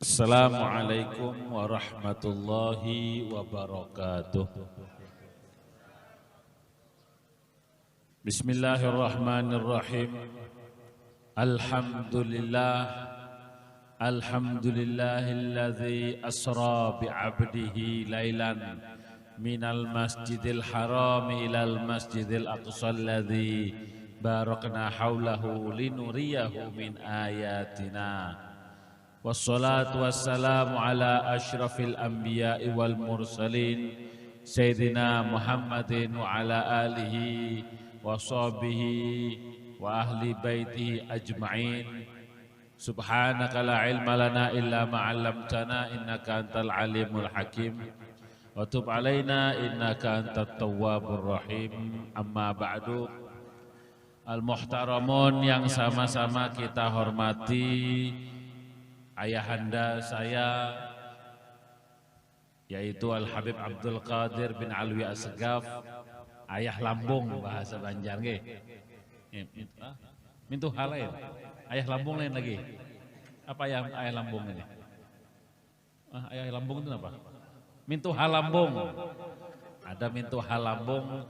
Assalamualaikum warahmatullahi wabarakatuh. Bismillahirrahmanirrahim. Alhamdulillahilladzi asra bi'abdihi lailan minal masjidil haram ilal masjidil aqsal ladzi barakna haulahu linuriyahu min ayatina. Wassalatu wassalamu ala asyrafil anbiya'i wal mursalin Sayyidina Muhammadin wa ala alihi wa sahbihi wa ahli baitihi ajma'in. Subhanaka la ilma lana illa ma'allamtana innaka antal alimul hakim wa tub alaina innaka antat tawwabur rahim. Amma ba'du. Al-muhtaramun yang sama-sama kita hormati, ayahanda saya yaitu Al-Habib Abdul Qadir bin Alwi Assegaf, ayah lambung bahasa Banjar nggih. Mintu hal lain. Ayah lambung lain lagi. Apa ayah lambung ini? Ayah lambung itu apa? Mintu halambung. Ada mintu halambung,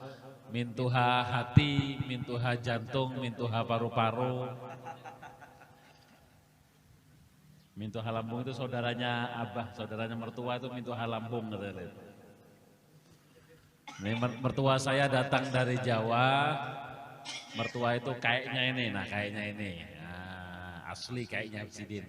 mintu hati, mintu jantung, mintu paru-paru. Mintu halambung itu saudaranya abah, saudaranya mertua itu mintu halambung. Ini mertua saya datang dari Jawa, mertua itu kayaknya ini, asli kayaknya Sidin.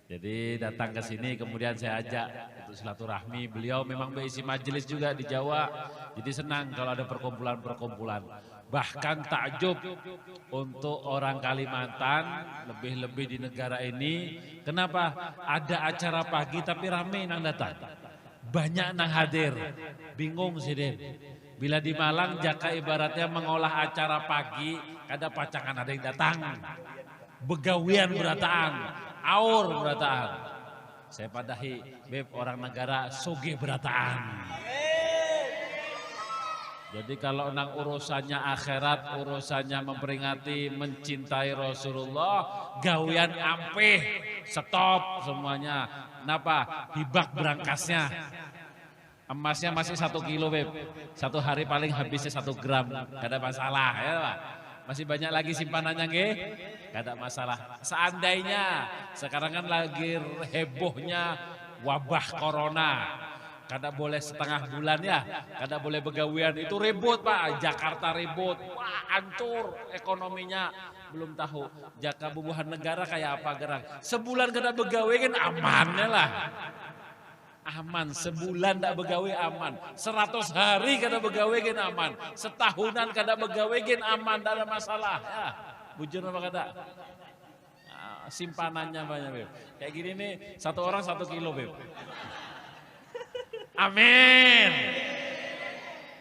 Jadi datang ke sini kemudian saya ajak untuk silaturahmi. Beliau memang berisi majelis juga di Jawa, jadi senang kalau ada perkumpulan-perkumpulan. Bahkan takjub untuk orang Kalimantan, lebih-lebih di negara ini. Kenapa? Ada acara pagi tapi rame nang datang. Banyak nang hadir. Bingung sih Den. Bila di Malang Jaka ibaratnya mengolah acara pagi, kada pacangan ada yang datang. Begawian berataan, aur berataan. Saya padahi, beb orang negara soge berataan. Jadi kalau nang urusannya akhirat, urusannya memperingati, mencintai Rasulullah, gawian ampeh, stop semuanya. Kenapa? Hibak berangkasnya. Emasnya masih 1 kilo beb, 1 hari paling habisnya 1 gram, gak ada masalah ya Pak. Masih banyak lagi simpanannya nggih? Gak ada masalah. Seandainya sekarang kan lagi hebohnya wabah corona. Kada boleh setengah bulan ya, kada boleh begawian, itu ribut Pak, Jakarta ribut, wah hancur ekonominya, belum tahu jaka bubuhan negara kayak apa gerang. Sebulan kada begawe kan amannya lah, aman, sebulan tidak begawe aman, 100 hari kada begawe kan aman, setahunan kada begawe kan aman, tidak ada masalah ya, bujur apa kada? Simpanannya banyak beb, kayak gini nih 1 orang 1 kilo beb. Amin.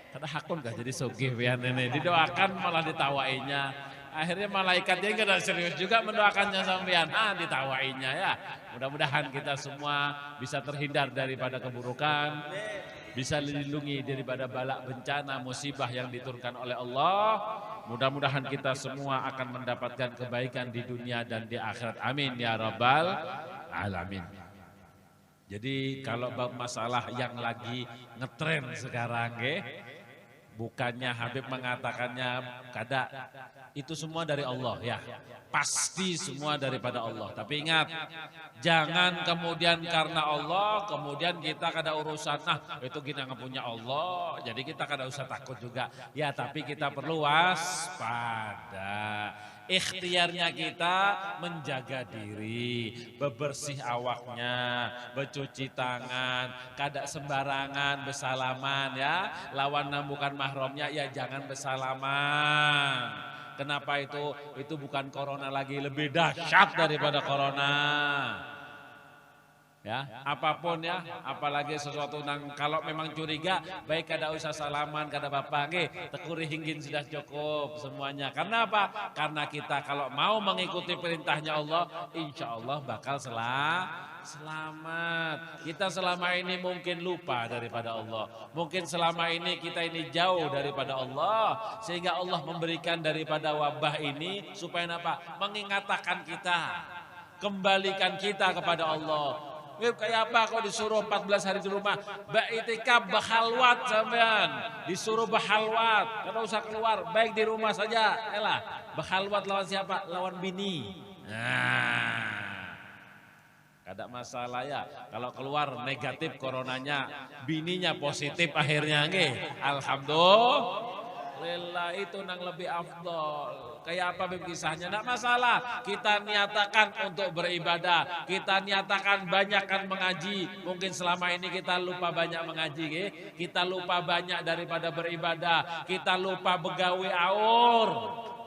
Kada hakun kah jadi sugih pian ini. Didoakan malah ditawainya. Akhirnya malaikatnya kada serius juga mendoakannya sampean. Ditawainya ya. Mudah-mudahan kita semua bisa terhindar daripada keburukan, bisa dilindungi daripada balak bencana musibah yang diturunkan oleh Allah. Mudah-mudahan kita semua akan mendapatkan kebaikan di dunia dan di akhirat. Amin ya rabbal alamin. Jadi kalau masalah yang lagi ngetren sekarang bukannya Habib mengatakannya kada, itu semua dari Allah ya. Pasti semua daripada Allah. Tapi ingat, jangan kemudian karena Allah kemudian kita kada urusan, itu kita nggak punya Allah, jadi kita kada usah takut juga. Ya tapi kita perlu waspada. Ikhtiarnya kita menjaga diri, bebersih awaknya, bercuci tangan, kada sembarangan bersalaman ya. Lawan bukan mahramnya ya jangan bersalaman. Kenapa itu? Itu bukan corona lagi, lebih dahsyat daripada corona. Ya, apapun ya, apalagi sesuatu nang kalau memang curiga, baik kada usah salaman, kada apa-apa, tekuri hinggin sudah cukup semuanya. Karena apa? Karena kita kalau mau mengikuti perintahnya Allah, insya Allah bakal selamat. Kita selama ini mungkin lupa daripada Allah, mungkin selama ini kita ini jauh daripada Allah, sehingga Allah memberikan daripada wabah ini supaya apa? Mengingatkan kita, kembalikan kita kepada Allah. Kayak apa kok disuruh 14 hari di rumah? Baitikaf berhalwat sampean. Disuruh berhalwat, enggak usah keluar, baik di rumah saja. Elah, berhalwat lawan siapa? Lawan bini. Nah, kada masalah ya. Kalau keluar negatif coronanya, bininya positif akhirnya nggih. Alhamdulillah itu nang lebih afdol. Kayak apa kisahnya? Tidak masalah. Kita niatakan untuk beribadah. Kita niatakan banyakkan mengaji. Mungkin selama ini kita lupa banyak mengaji. Kita lupa banyak daripada beribadah. Kita lupa begawe aur.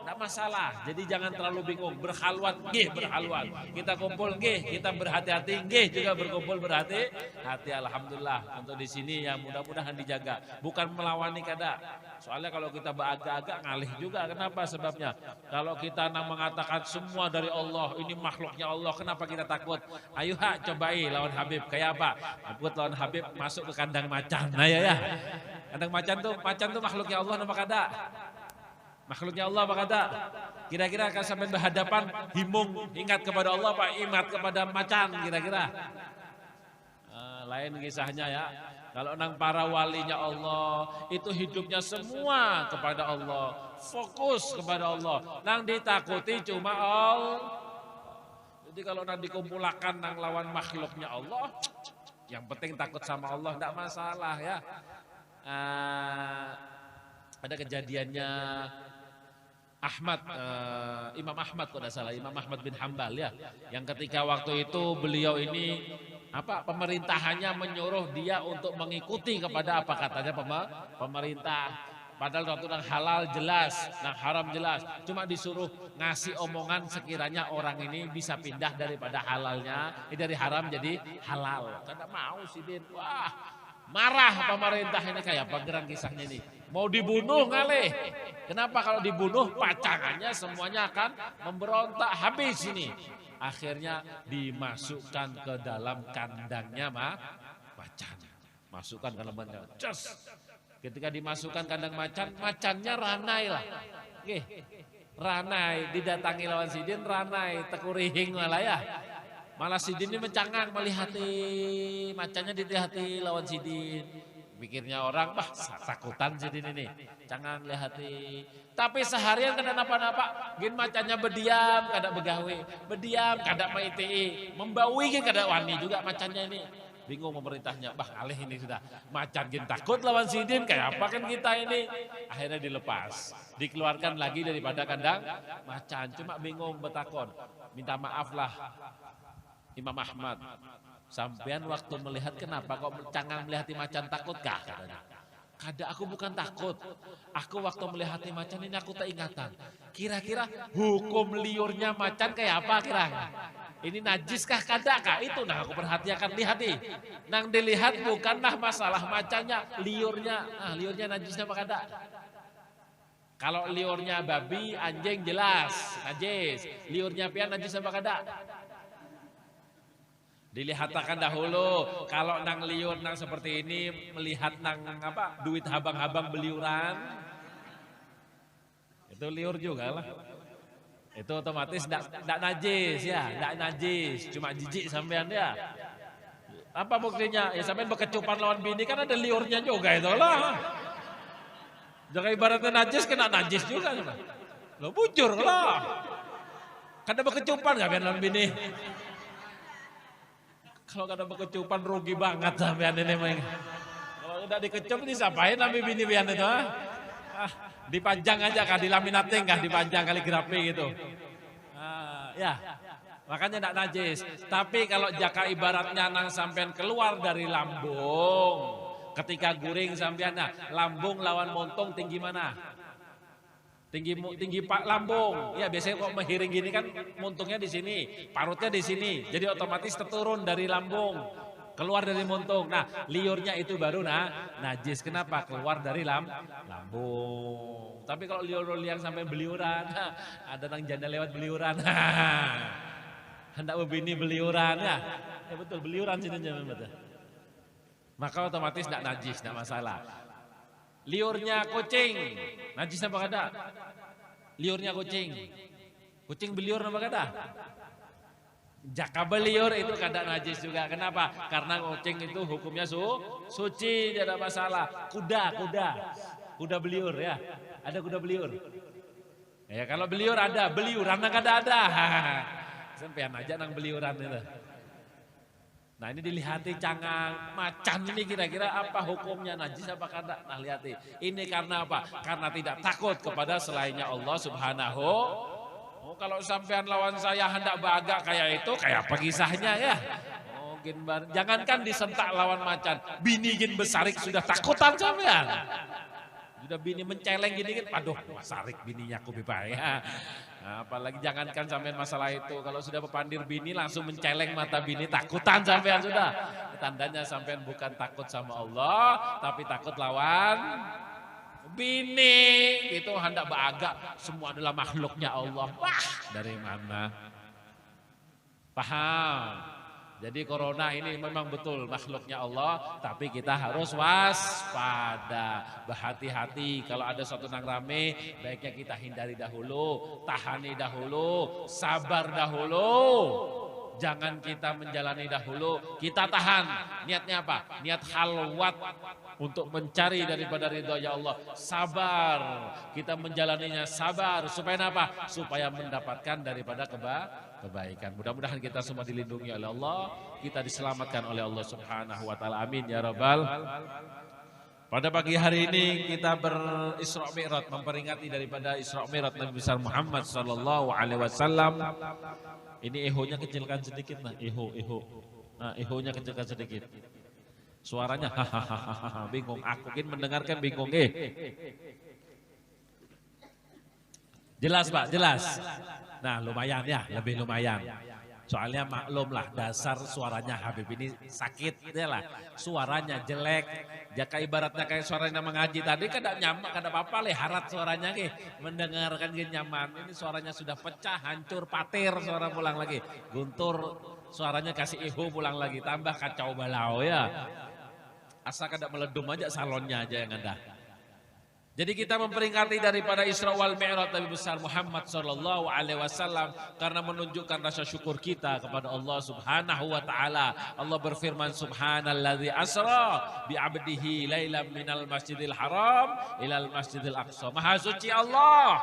Tidak masalah. Jadi jangan terlalu bingung. Berhalwat, berhalwat. Kita kumpul, kita berhati-hati, juga berkumpul berhati-hati. Alhamdulillah. Untuk di sini ya mudah-mudahan dijaga. Bukan melawani kada. Soalnya kalau kita beragak-agak ngalih juga. Kenapa sebabnya? Kalau kita mengatakan semua dari Allah, ini makhluknya Allah, kenapa kita takut? Ayo cobai lawan Habib. Kayak apa? Takut lawan Habib masuk ke kandang macan. Nah ya. Kandang macan tuh makhluknya Allah nama kada? Makhluknya Allah apa kata? Kira-kira akan sampai berhadapan himung ingat kepada Allah apa ingat kepada macan kira-kira? Lain kisahnya ya. Kalau nang para walinya Allah itu hidupnya semua kepada Allah, fokus kepada Allah. Nang ditakuti cuma Allah. Jadi kalau nang dikumpulkan nang lawan makhluknya Allah, yang penting takut sama Allah tidak masalah ya. Ada kejadiannya Imam Ahmad kalau tidak salah, Imam Ahmad bin Hambal ya, yang ketika waktu itu beliau ini pemerintahannya menyuruh dia untuk mengikuti kepada apa katanya pemerintah. Padahal waktu yang halal jelas, yang haram jelas, cuma disuruh ngasih omongan sekiranya orang ini bisa pindah daripada halalnya, dari haram jadi halal. Tidak mau sih Din, wah marah pemerintah ini kayak apa geran kisahnya ini. Mau dibunuh ngalih. Kenapa kalau dibunuh pacangannya semuanya akan memberontak habis ini. Akhirnya dimasukkan ke dalam kandangnya macan. Masukkan ke dalam kandang. Ketika dimasukkan kandang macan, macannya ranai lah. Ranai, didatangi lawan sidin ranai, tekurihing malah ya. Malah sidin ini mencangang melihati macannya dilihat lawan sidin. Pikirnya orang, takutan sidin ini. Jangan lihati. Tapi seharian kada napa-napa. Gin macannya berdiam, kada begawe. Berdiam, kada maiti. Membawi kada wani juga macannya ini. Bingung pemerintahnya. Alih ini sudah. Macan gin takut lawan sidin. Kayak apa kan kita ini. Akhirnya dilepas. Dikeluarkan lagi daripada kandang macan. Cuma bingung betakon. Minta maaf lah Imam Ahmad. Sampean waktu melihat kenapa kok cangang melihati macan takutkah katanya. Kada aku bukan takut. Aku waktu melihati macan ini aku tak ingatan. Kira-kira hukum liurnya macan kayak apa kira? Ini najiskah kada kah? Itu nah aku perhatikan lihati. Nang dilihat bukanlah masalah macannya, liurnya. Liurnya najisnya apa kada? Kalau liurnya babi, anjing jelas najis. Liurnya pian najis apa kada? Dilihatkan dahulu, kalau nang liur nang seperti ini melihat nang duit habang-habang beliuran, itu liur juga lah. Itu otomatis tidak najis ya, tidak najis, cuma jijik sampean ya. Apa buktinya? Ya sampean berkecupan lawan bini kan ada liurnya juga itu lah. Jangan ibaratnya najis kena najis juga. Lo bujur lah. Kada berkecupan gak lawan bini. Kalau kada berkecupan rugi banget sampean ini mah. Kalau udah dikecup disapain sampai bini pian itu dipajang aja kah dilaminating kah dipajang kaligrafi gitu. Ya. Makanya tidak najis. Tapi kalau jaka ibaratnya nang sampean keluar dari lambung, ketika guring sampean lambung lawan montong tinggi mana? Tinggi pak lambung. Ya biasanya kok menghiring gini kan muntungnya di sini, parutnya di sini. Jadi otomatis terturun dari lambung, keluar dari muntung. Nah, liurnya itu baru najis. Kenapa? Keluar dari lambung. Tapi kalau liur yang sampai beliuran, ada nang janda lewat beliuran. Hendak bini beliuran ya. Ya betul, beliuran sini betul. Maka otomatis tidak najis, tidak masalah. Liurnya kucing, najis apa kada? Liurnya kucing. Kucing beliur apa kada? Jaka beliur itu kada najis juga. Kenapa? Karena ngoceng itu hukumnya suci, tidak ada masalah. Kuda beliur ya. Ada kuda beliur. Ya kalau beliur ada, beliuran kada ada. Sampean aja nang beliuran itu. Nah ini dilihati cangang macan ini kira-kira apa hukumnya, najis apa kada? Nah lihati. Ini karena apa? Karena tidak takut kepada selainnya Allah Subhanahu. Oh kalau sampean lawan saya hendak baga kayak itu, kayak apa kisahnya ya? Oh jangankan disentak lawan macan, bini gin besarik sudah takutan sampean. Sudah bini menceleng gini kan, aduh besarik bininya aku bebas ya. Nah, apalagi jangankan sampean masalah itu, kalau sudah pepandir bini langsung menceleng mata bini, takutan sampean sudah. Tandanya sampean bukan takut sama Allah, tapi takut lawan bini. Itu hendak baga, semua adalah makhluknya Allah. Wah, dari mana? Paham? Jadi corona ini memang betul makhluknya Allah, tapi kita harus waspada, berhati-hati. Kalau ada suatu nang rame, baiknya kita hindari dahulu, tahani dahulu, sabar dahulu. Jangan kita menjalani dahulu, kita tahan. Niatnya apa? Niat halwat untuk mencari daripada ridhonya Allah. Sabar, kita menjalaninya sabar. Supaya apa? Supaya mendapatkan daripada kebaikan. Mudah-mudahan kita semua dilindungi oleh Allah, kita diselamatkan oleh Allah Subhanahu wa taala. Amin ya rabbal. Pada pagi hari ini kita berisra mi'raj, memperingati daripada Isra Mi'raj Nabi besar Muhammad sallallahu alaihi wasallam. Ini ehonya kecilkan sedikit nah, eho. Nah, ehonya kecilkan sedikit. Suaranya hahaha, bingung. Aku kan mendengarkan bingung Jelas Pak, jelas. Nah lumayan ya, lebih lumayan. Soalnya maklum lah dasar suaranya Habib ini sakit dia lah. Suaranya jelek. Jaka ibaratnya kayak suaranya mengaji tadi kada nyaman, kada apa-apa leharat suaranya ke. Mendengarkan gini nyaman. Ini suaranya sudah pecah, hancur, patir suara pulang lagi. Guntur suaranya kasih ihu pulang lagi. Tambah kacau balau ya. Asal kada meledum aja salonnya aja yang ada. Jadi kita memperingati daripada Isra wal Mi'raj Nabi besar Muhammad sallallahu alaihi wasallam karena menunjukkan rasa syukur kita kepada Allah Subhanahu wa taala. Allah berfirman subhanalladzi asra bi 'abdihi lailan minal masjidil haram ilal masjidil aqsa. Maha suci Allah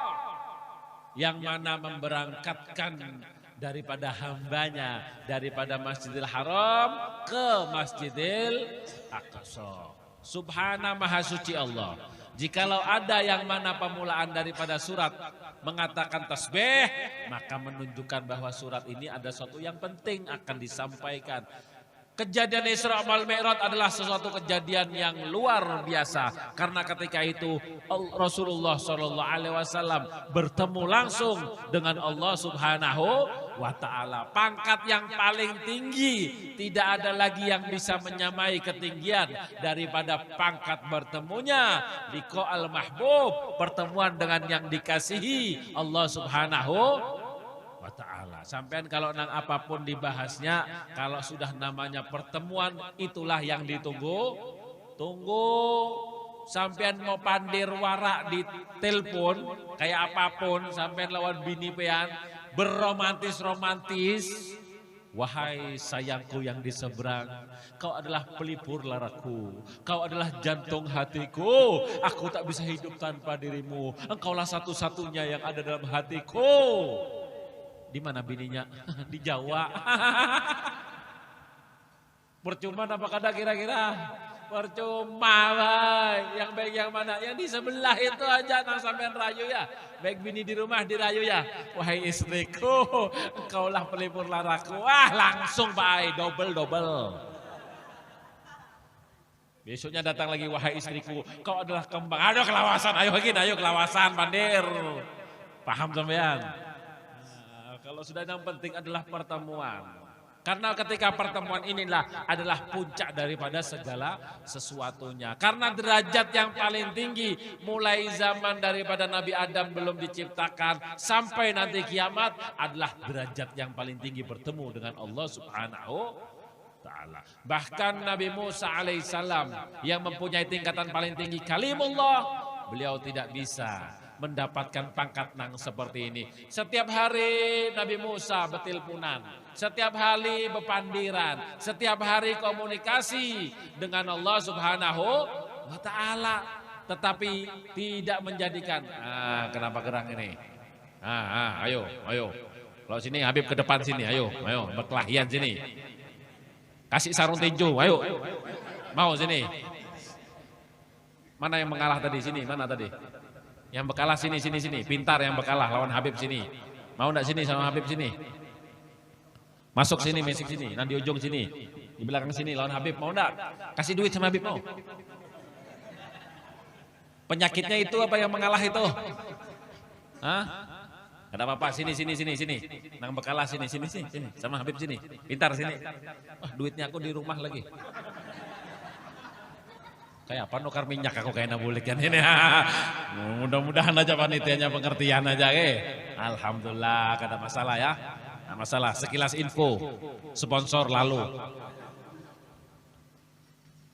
yang mana memberangkatkan daripada hambanya daripada Masjidil Haram ke Masjidil Aqsa. Subhana maha suci Allah. Jikalau ada yang mana pemulaan daripada surat mengatakan tasbih, maka menunjukkan bahwa surat ini ada sesuatu yang penting akan disampaikan. Kejadian Isra wal Mi'raj adalah sesuatu kejadian yang luar biasa karena ketika itu Rasulullah SAW bertemu langsung dengan Allah Subhanahu wa taala. Pangkat yang paling tinggi, tidak ada lagi yang bisa menyamai ketinggian daripada pangkat bertemunya liqa al mahbub, pertemuan dengan yang dikasihi Allah Subhanahu wa ta'ala. Sampean kalau nang apapun dibahasnya, kalau sudah namanya pertemuan, itulah yang ditunggu. Sampean mau pandir warak di telepon, kayak apapun, sampean lawan bini pean, berromantis-romantis. Wahai sayangku yang di seberang, kau adalah pelipur laraku, kau adalah jantung hatiku, aku tak bisa hidup tanpa dirimu, engkaulah satu-satunya yang ada dalam hatiku. Di mana bininya? Di Jawa. Percuma apa kada kira-kira? Percuma, bay. Yang baik yang mana? Yang di sebelah itu aja nang sampean rayu ya. Baik bini di rumah dirayu ya. Wahai istriku, engkaulah pelipur laraku. Wah, langsung bay, double. Besoknya datang lagi, wahai istriku, kau adalah kembang. Aduh kelawasan, ayo kelawasan pandir. Paham sampean? Kalau sudah yang penting adalah pertemuan. Karena ketika pertemuan inilah adalah puncak daripada segala sesuatunya. Karena derajat yang paling tinggi mulai zaman daripada Nabi Adam belum diciptakan sampai nanti kiamat adalah derajat yang paling tinggi bertemu dengan Allah Subhanahu ta'ala. Bahkan Nabi Musa alaihissalam yang mempunyai tingkatan paling tinggi kalimullah, beliau tidak bisa mendapatkan pangkat nang seperti ini. Setiap hari Nabi Musa betilpunan setiap hari bepandiran, setiap hari komunikasi dengan Allah Subhanahu wa Ta'ala, tetapi tidak menjadikan. Kenapa gerang ini? Ayo. Kalau sini Habib ke depan sini, ayo berkelahian sini. Kasih sarung tinju, ayo. Mau sini. Mana yang mengalah tadi? Sini, mana tadi? Yang berkalah sini. Pintar yang berkalah lawan Habib sini. Mau enggak sini sama Habib sini? Masuk sini, mesik sini, nanti ujung sini. Di belakang sini lawan Habib, mau enggak? Kasih duit sama Habib mau. Penyakitnya itu apa yang mengalah itu? Hah? Enggak apa-apa, sini. Nang berkalah sini. Sama Habib sini. Pintar sini. Duitnya aku di rumah lagi. Kayak apa nukar minyak aku kayak nabulik kan ini. Mudah-mudahan aja panitianya pengertian aja Alhamdulillah, gak ada masalah ya. Nah, masalah sekilas info sponsor lalu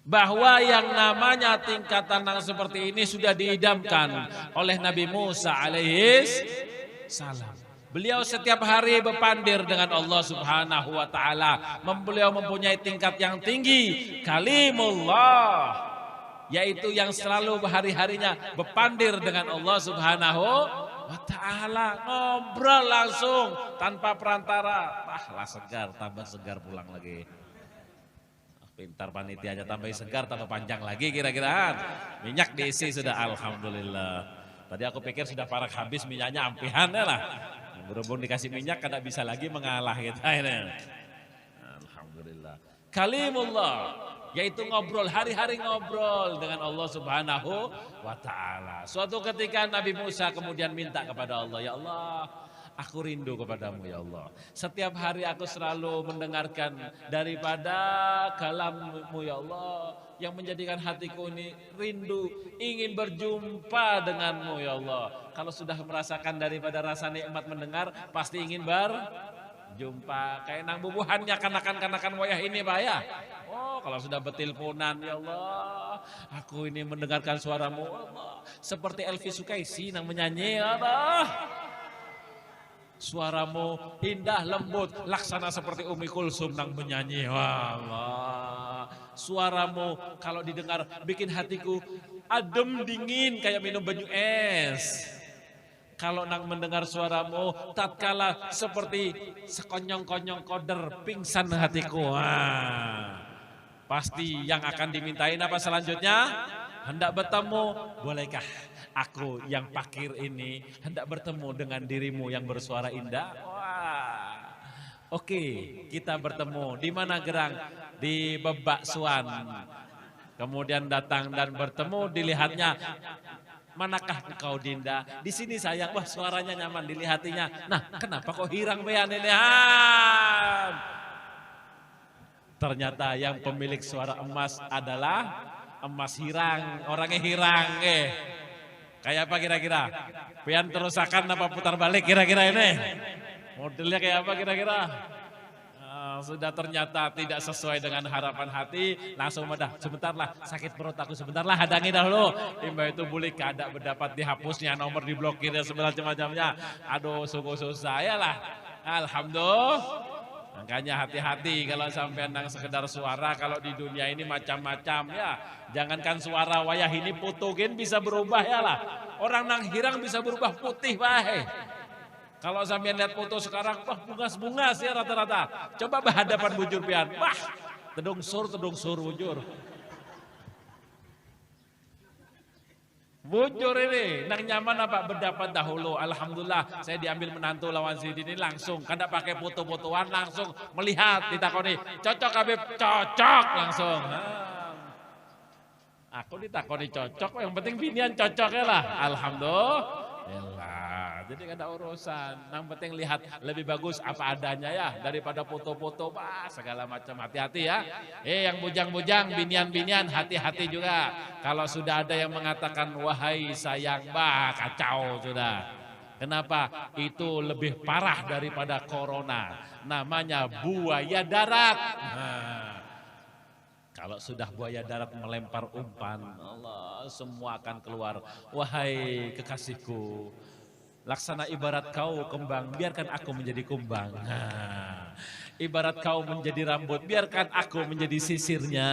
bahwa yang namanya tingkatan yang seperti ini sudah diidamkan oleh Nabi Musa alaihis salam. Beliau setiap hari berpandir dengan Allah Subhanahu wa Ta'ala. Beliau mempunyai tingkat yang tinggi, kalimullah, yaitu yang selalu hari-harinya berpandir dengan Allah Subhanahu wa Ta'ala, ngobrol langsung tanpa perantara. Lah segar, tambah segar pulang lagi. Pintar panitianya, tambah segar, tambah panjang lagi kira-kira. Minyak diisi sudah, alhamdulillah. Tadi aku pikir sudah parak habis minyaknya, ampihan ya lah. Berhubung dikasih minyak kada bisa lagi mengalah kita ini. Alhamdulillah. Kalimullah, yaitu ngobrol, hari-hari ngobrol dengan Allah Subhanahu wa Ta'ala. Suatu ketika Nabi Musa kemudian minta kepada Allah, ya Allah, aku rindu kepadamu ya Allah. Setiap hari aku selalu mendengarkan daripada kalammu ya Allah, yang menjadikan hatiku ini rindu, ingin berjumpa denganmu ya Allah. Kalau sudah merasakan daripada rasa nikmat mendengar, pasti ingin berjumpa. Kayak nang bubuhannya kanakan wayah ini Pak ya. Oh, kalau sudah betilponan ya Allah, aku ini mendengarkan suaramu Allah. Seperti Elvi Sukaisi nang menyanyi ya Allah. Suaramu indah lembut, laksana seperti Umi Kulsum nang menyanyi. Wah Allah. Suaramu kalau didengar bikin hatiku adem dingin kayak minum banyu es. Kalau nang mendengar suaramu tatkala seperti sekonyong-konyong koder pingsan hatiku. Wah. Pasti yang akan dimintain apa selanjutnya? Hendak bertemu, bolehkah aku yang fakir ini hendak bertemu dengan dirimu yang bersuara indah? Wah. Oke, kita bertemu. Di mana gerang? Di Bebaksuan. Kemudian datang dan bertemu, dilihatnya, manakah engkau Dinda? Di sini sayang, wah suaranya nyaman dilihatinya. Nah, kenapa kok hirang bean ini? Ternyata yang pemilik suara emas adalah emas hirang, orangnya hirang. Kayak apa kira-kira? Pian terusakan apa putar balik kira-kira ini? Modelnya kayak apa kira-kira? Sudah ternyata tidak sesuai dengan harapan hati, langsung dah sebentarlah, sakit perut aku sebentarlah, hadangi dahulu. Imba itu boleh kada berdapat dihapusnya, nomor diblokir dan semacam-macamnya. Aduh sungguh susah ya lah. Alhamdulillah. Makanya hati-hati kalau sampai nang sekedar suara, kalau di dunia ini macam-macam ya. Jangankan suara wayah ini putukin bisa berubah ya lah. Orang nang hirang bisa berubah putih bahe. Kalau sampai lihat foto sekarang, wah bungas-bungas ya rata-rata. Coba berhadapan bujur pian, wah tedung sur bujur. Bujur ini, nang nyaman apa berdapat dahulu. Alhamdulillah saya diambil menantu lawan Zidin ini langsung. Kada pakai foto-fotoan, langsung melihat, ditakoni. Cocok Habib, cocok langsung. Aku ditakoni cocok, yang penting binian cocok ya lah. Alhamdulillah. Jadi kada urusan. Yang penting lihat lebih bagus apa adanya ya. Daripada foto-foto, segala macam. Hati-hati ya. Yang bujang-bujang, binian-binian, hati-hati juga. Kalau sudah ada yang mengatakan, wahai sayang, kacau sudah. Kenapa? Itu lebih parah daripada corona. Namanya buaya darat. Kalau sudah buaya darat melempar umpan, Allah semua akan keluar. Wahai kekasihku, laksana ibarat kau kembang, biarkan aku menjadi kumbang. Ibarat kau menjadi rambut, biarkan aku menjadi sisirnya.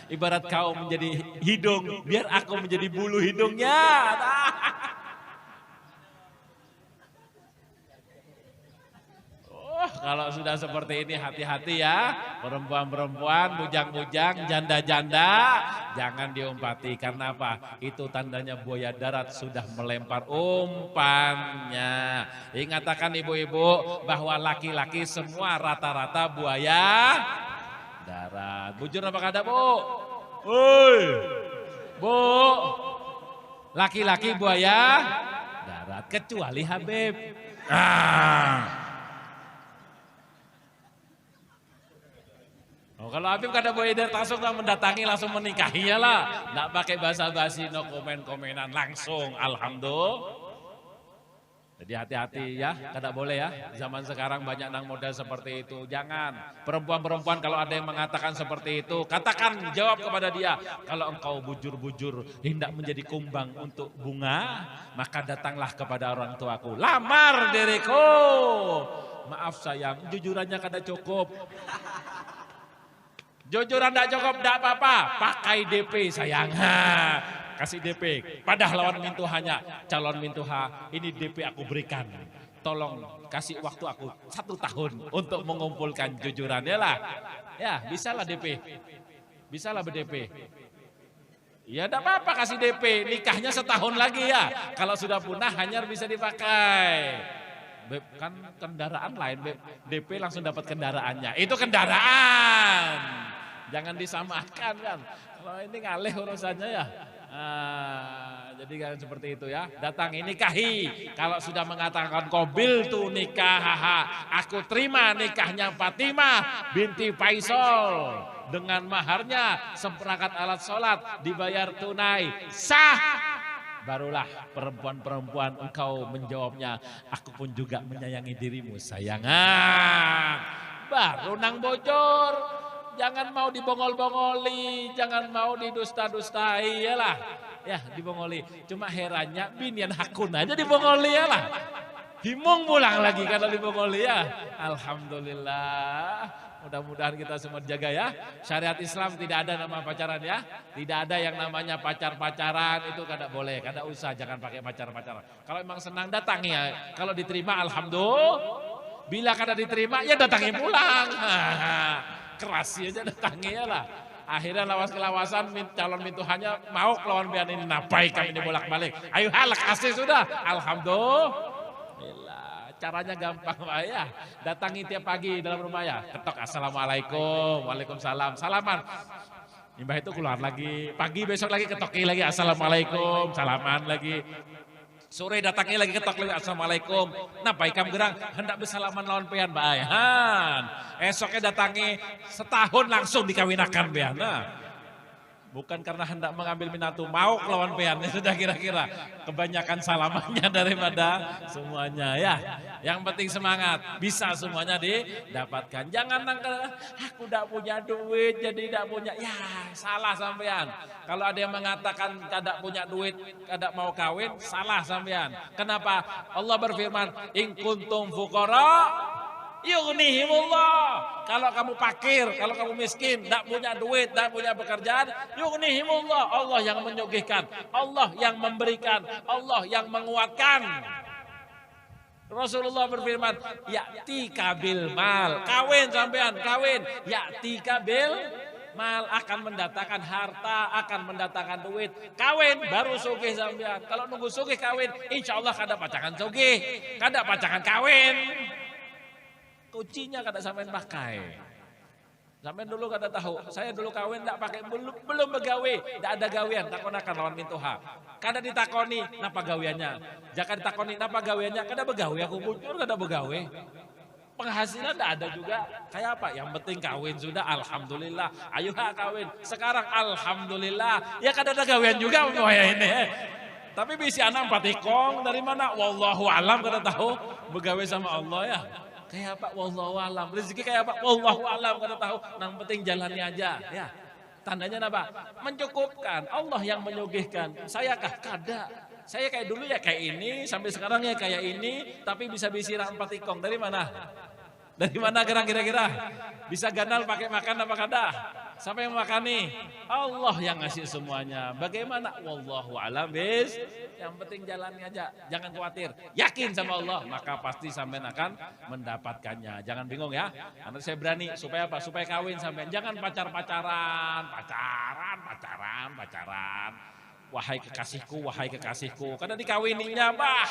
Ibarat kau menjadi hidung, biar aku menjadi bulu hidungnya. Kalau sudah seperti ini hati-hati ya. Perempuan-perempuan, bujang-bujang, janda-janda, jangan diumpati. Karena apa? Itu tandanya buaya darat sudah melempar umpannya. Ingatakan ibu-ibu bahwa laki-laki semua rata-rata buaya darat. Bujur apa kata bu? Woi, bu, laki-laki buaya darat kecuali Habib. Kalau Habib kada buaya darat langsung mendatangi, langsung menikahinya lah. Nggak pakai basa-basi, no komen-komenan, langsung. Alhamdulillah. Jadi hati-hati ya, kada boleh ya. Zaman sekarang banyak nang model seperti itu. Jangan. Perempuan-perempuan kalau ada yang mengatakan seperti itu, katakan, jawab kepada dia. Kalau engkau bujur-bujur hendak menjadi kumbang untuk bunga, maka datanglah kepada orang tuaku. Lamar diriku. Maaf sayang, jujurannya kada cukup. Jujuran tidak cukup, tidak apa-apa. Pakai DP sayang. Kasih DP. Padahal lawan mintuhanya. Calon mintuha, ini DP aku berikan. Tolong kasih waktu aku 1 tahun untuk mengumpulkan jujurannya lah. Ya bisalah DP. Bisalah berdp. Ya tidak apa-apa kasih DP. Nikahnya 1 tahun lagi ya. Kalau sudah punah hanyar bisa dipakai. Beb, kan kendaraan lain, Beb. DP langsung dapat kendaraannya. Itu kendaraan. Jangan disamakan kan. Kalau ini ngalih urusannya ya. Jadi kan seperti itu ya. Datang ini nikahi. Kalau sudah mengatakan qabil tu nikah, aku terima nikahnya Fatimah binti Faisal dengan maharnya seperangkat alat sholat dibayar tunai sah. Barulah perempuan-perempuan engkau menjawabnya, aku pun juga menyayangi dirimu sayangan. Baru nang bocor. Jangan mau dibongol-bongoli, jangan mau didusta-dustai ya lah. Ya dibongoli, cuma herannya binian hakun aja dibongoli ya lah. Himung pulang lagi kalau dibongoli ya. Alhamdulillah, mudah-mudahan kita semua jaga ya. Syariat Islam tidak ada nama pacaran ya. Tidak ada yang namanya pacar-pacaran, itu kada boleh, kada usah, jangan pakai pacar-pacaran. Kalau emang senang datang ya, kalau diterima alhamdulillah. Bila kada diterima ya datangi pulang. Keras aja datangnya lah. Akhirnya lawas-kelawasan calon mintuhannya mau kelawan bian ini napai kami dibolak-balik. Ayo halak kasih sudah. Alhamdulillah. Caranya gampang Pak ya. Datangi tiap pagi dalam rumah ya. Ketok assalamualaikum, waalaikumsalam, salaman. Mbah itu keluar lagi. Pagi besok lagi ketoki lagi assalamualaikum, salaman lagi. Sore datangnya lagi ketok lagi assalamualaikum. Napa ikam gerang hendak bersalaman lawan pian bayan. Esoknya datangi 1 tahun langsung dikawinakan pian. Bukan karena hendak mengambil minatu, mau lawan pian. Sudah kira-kira kebanyakan salamannya daripada semuanya ya. Yang penting semangat, bisa semuanya didapatkan. Jangan nangka aku tidak punya duit jadi tidak punya. Ya salah sampean. Kalau ada yang mengatakan tidak punya duit, tidak mau kawin, salah sampean. Kenapa? Allah berfirman, in kuntum fuqara yughnihimullah. Kalau kamu fakir, kalau kamu miskin, tidak punya duit, tidak punya pekerjaan, yughnihimullah. Allah yang menyugihkan, Allah yang memberikan, Allah yang menguatkan. Rasulullah berfirman, ya'tika bil mal. Kawin sampean, kawin. Ya'tika bil mal, akan mendatangkan harta, akan mendatangkan duit. Kawin baru sugih sampean. Kalau nunggu sugih kawin, insya Allah kada pacangan sugih, kada pacangan kawin. Kuncinya kada sampean pakai. Sampean dulu kada tahu. Saya dulu kawin tidak pakai, belum begawe, tidak ada gawean. Takonakan lawan mintuha. Kada ditakoni napa gaweannya. Jika ditakoni napa gaweannya, kada begawe aku bujur, kada begawe. Penghasilan tidak ada juga. Kayak apa? Yang penting kawin sudah, alhamdulillah. Ayo kawin. Sekarang alhamdulillah. Ya kada ada gawean juga ya ini. Tapi bisa anak patikong dari mana? Wallahu alam kada tahu. Begawe sama Allah ya. Kayak apa? Wallahu alam. Rezeki kayak apa? Wallahu alam kada tahu. Nang penting jalannya aja ya. Tandanya apa? Mencukupkan. Allah yang menyugihkan. Saya kah? Kada. Saya kayak dulu ya kayak ini, sampai sekarang ya kayak ini, tapi bisa bisiran patikong. Dari mana? Dari mana gerang kira-kira? Bisa ganal pakai makan apa kada? Siapa yang makani? Allah yang ngasih semuanya. Bagaimana? Wallahu a'lam bis. Yang penting jalani aja. Jangan khawatir. Yakin sama Allah. Maka pasti sampean akan mendapatkannya. Jangan bingung ya. Karena saya berani. Supaya apa? Supaya kawin sampean. Jangan pacaran. Wahai kekasihku. Karena dikawininya bah.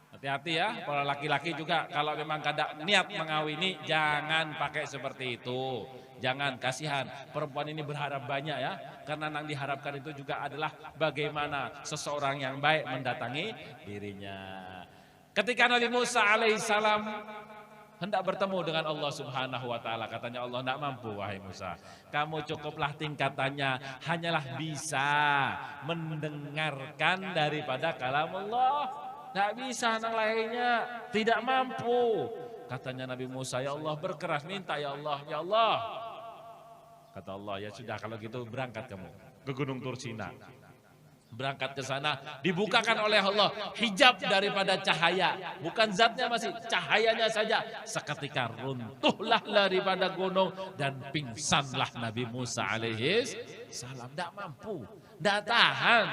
Hati-hati ya, para laki-laki juga kalau memang kada niat mengawini jangan pakai seperti itu. Jangan, kasihan. Perempuan ini berharap banyak ya, karena yang diharapkan itu juga adalah bagaimana seseorang yang baik mendatangi dirinya. Ketika Nabi Musa alaihissalam hendak bertemu dengan Allah Subhanahu wa taala, katanya Allah tidak mampu wahai Musa. Kamu cukuplah tingkatannya hanyalah bisa mendengarkan daripada kalam Allah. Tidak bisa anak lainnya, tidak mampu. Katanya Nabi Musa, ya Allah berkeras minta ya Allah, ya Allah. Kata Allah, ya sudah kalau gitu berangkat kamu ke Gunung Tursina. Berangkat ke sana, dibukakan oleh Allah hijab daripada cahaya. Bukan zatnya masih, cahayanya saja. Seketika runtuhlah daripada gunung dan pingsanlah Nabi Musa alaihis salam. Tidak mampu, tidak tahan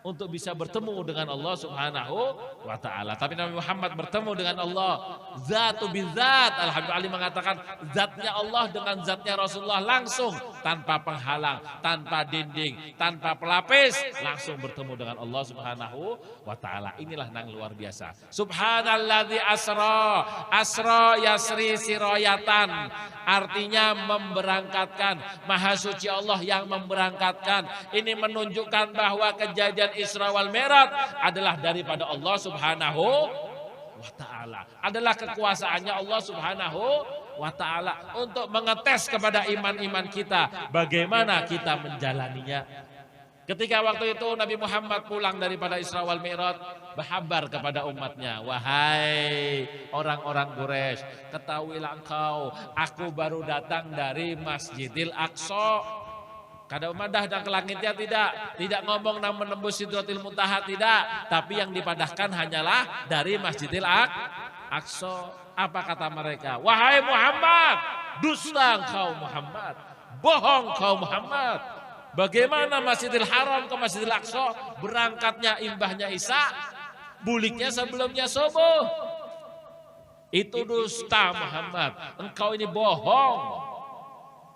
untuk bisa bertemu dengan Allah Subhanahu wa taala. Tapi Nabi Muhammad bertemu dengan Allah zatu bizat. Alhamdulillah Ali mengatakan zatnya Allah dengan zatnya Rasulullah langsung tanpa penghalang, tanpa dinding, tanpa pelapis, langsung bertemu dengan Allah Subhanahu wa taala. Inilah yang luar biasa. Subhanalladzi asra yasri sirayatan. Artinya memberangkatkan. Maha suci Allah yang memberangkatkan. Ini menunjukkan bahwa kejadian Isra wal Mi'raj adalah daripada Allah Subhanahu wa taala. Adalah kekuasaannya Allah Subhanahu wa taala untuk mengetes kepada iman-iman kita bagaimana kita menjalaninya. Ketika waktu itu Nabi Muhammad pulang daripada Isra wal Mi'raj, berhabar kepada umatnya, wahai orang-orang Quraisy, ketahuilah engkau, aku baru datang dari Masjidil Aqsa. Kada umadah dan ke langitnya tidak ngomong nang menembus Sidratil Muntaha tidak, tapi yang dipadahkan hanyalah dari Masjidil Aqsa. Apa kata mereka? Wahai Muhammad, dusta engkau Muhammad, bohong kau Muhammad. Bagaimana Masjidil Haram ke Masjidil Aqsa berangkatnya imbahnya Isa, buliknya sebelumnya subuh. Itu dusta Muhammad, engkau ini bohong.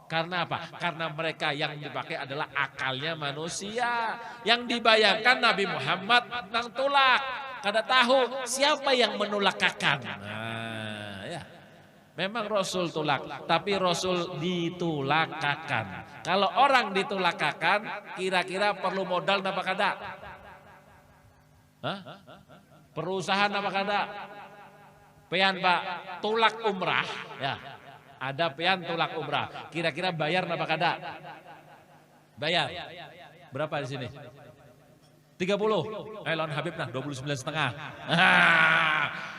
Karena apa? Karena mereka yang dipakai adalah akalnya manusia. Yang dibayangkan Nabi Muhammad nang tulak. Kada tahu siapa yang menulakakan. Nah, ya. Memang Rasul tulak, tapi Rasul ditulakakan. Kalau orang ditulakakan, kira-kira perlu modal apa kada? Hah? Perusahaan apa kada? Pean Pak, tulak umrah, ya. Ada pean tulak umrah. Kira-kira bayar apa kada? Bayar. Berapa di sini? 30. Lawan Habib nah 29,5.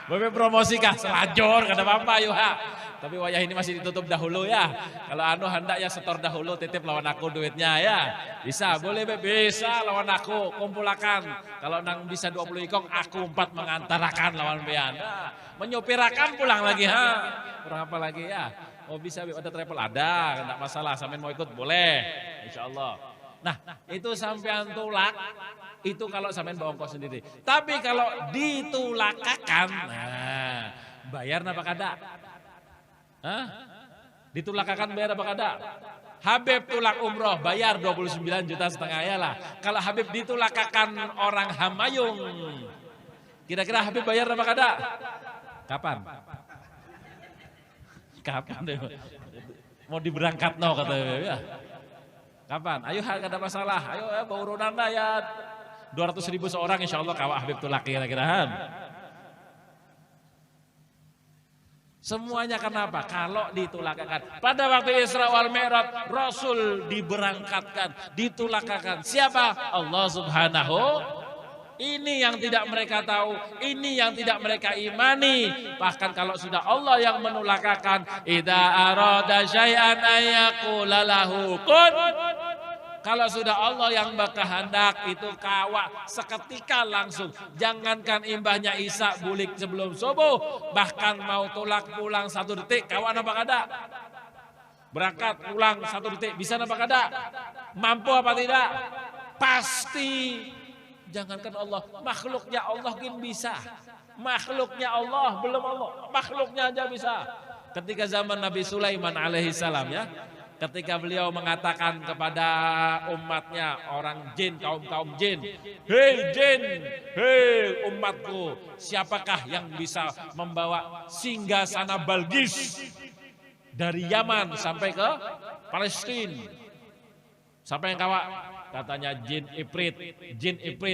Bapak promosi kah? Selajur kada apa-apa yuk ha. Tapi wayah ini masih ditutup dahulu ya. Kalau anu hendak ya setor dahulu titip lawan aku duitnya ya. Bisa, boleh Beb, bisa lawan aku kumpulakan. Kalau nang bisa 20 ikong aku 4 mengantarakan lawan bean. Nah, menyopirakan pulang lagi ha. Kurang apa lagi ya? Oh bisa Beb, ada travel ada, enggak masalah. Sampean mau ikut boleh. Insyaallah. Nah, itu sampean tulak itu kalau sampean bawa ongkos sendiri. Tapi kalau ditulakakan, nah, bayar apa kada? Hah? Ditulakakan bayar apa kada? Habib tulak umroh bayar 29,5 juta ya lah. Kalau Habib ditulakakan orang Hamayung, kira-kira Habib bayar apa kada? Kapan? Kapan deh? Mau diberangkat no kata ya. Kapan? Ayo kada masalah. Ayo ya bawa urunan ya 200.000 seorang insya Allah kawak Habib tulak kira-kiraan. Semuanya kenapa? Kalau ditulakakan. Pada waktu Isra wal Mi'raj Rasul diberangkatkan, ditulakakan. Siapa? Allah Subhanahu. Ini yang tidak mereka tahu, ini yang tidak mereka imani. Bahkan kalau sudah Allah yang menulakakan, idza arada syai'an ayyaqula lahu kun. Kalau sudah Allah yang berkehendak itu kawa seketika langsung. Jangankan imbahnya Isa bulik sebelum subuh, bahkan mau tolak pulang 1 detik kawa apa kada? Berangkat pulang 1 detik bisa apa kada? Mampu apa tidak? Pasti. Jangankan Allah, makhluknya Allah mungkin bisa. Makhluknya Allah belum Allah, makhluknya aja bisa. Ketika zaman Nabi Sulaiman alaihissalam ya, ketika beliau mengatakan kepada umatnya, orang jin, kaum jin, hei jin, hei umatku, siapakah yang bisa membawa singgasana Balqis dari Yaman sampai ke Palestina? Siapa yang kawa? Katanya jin Ifrit,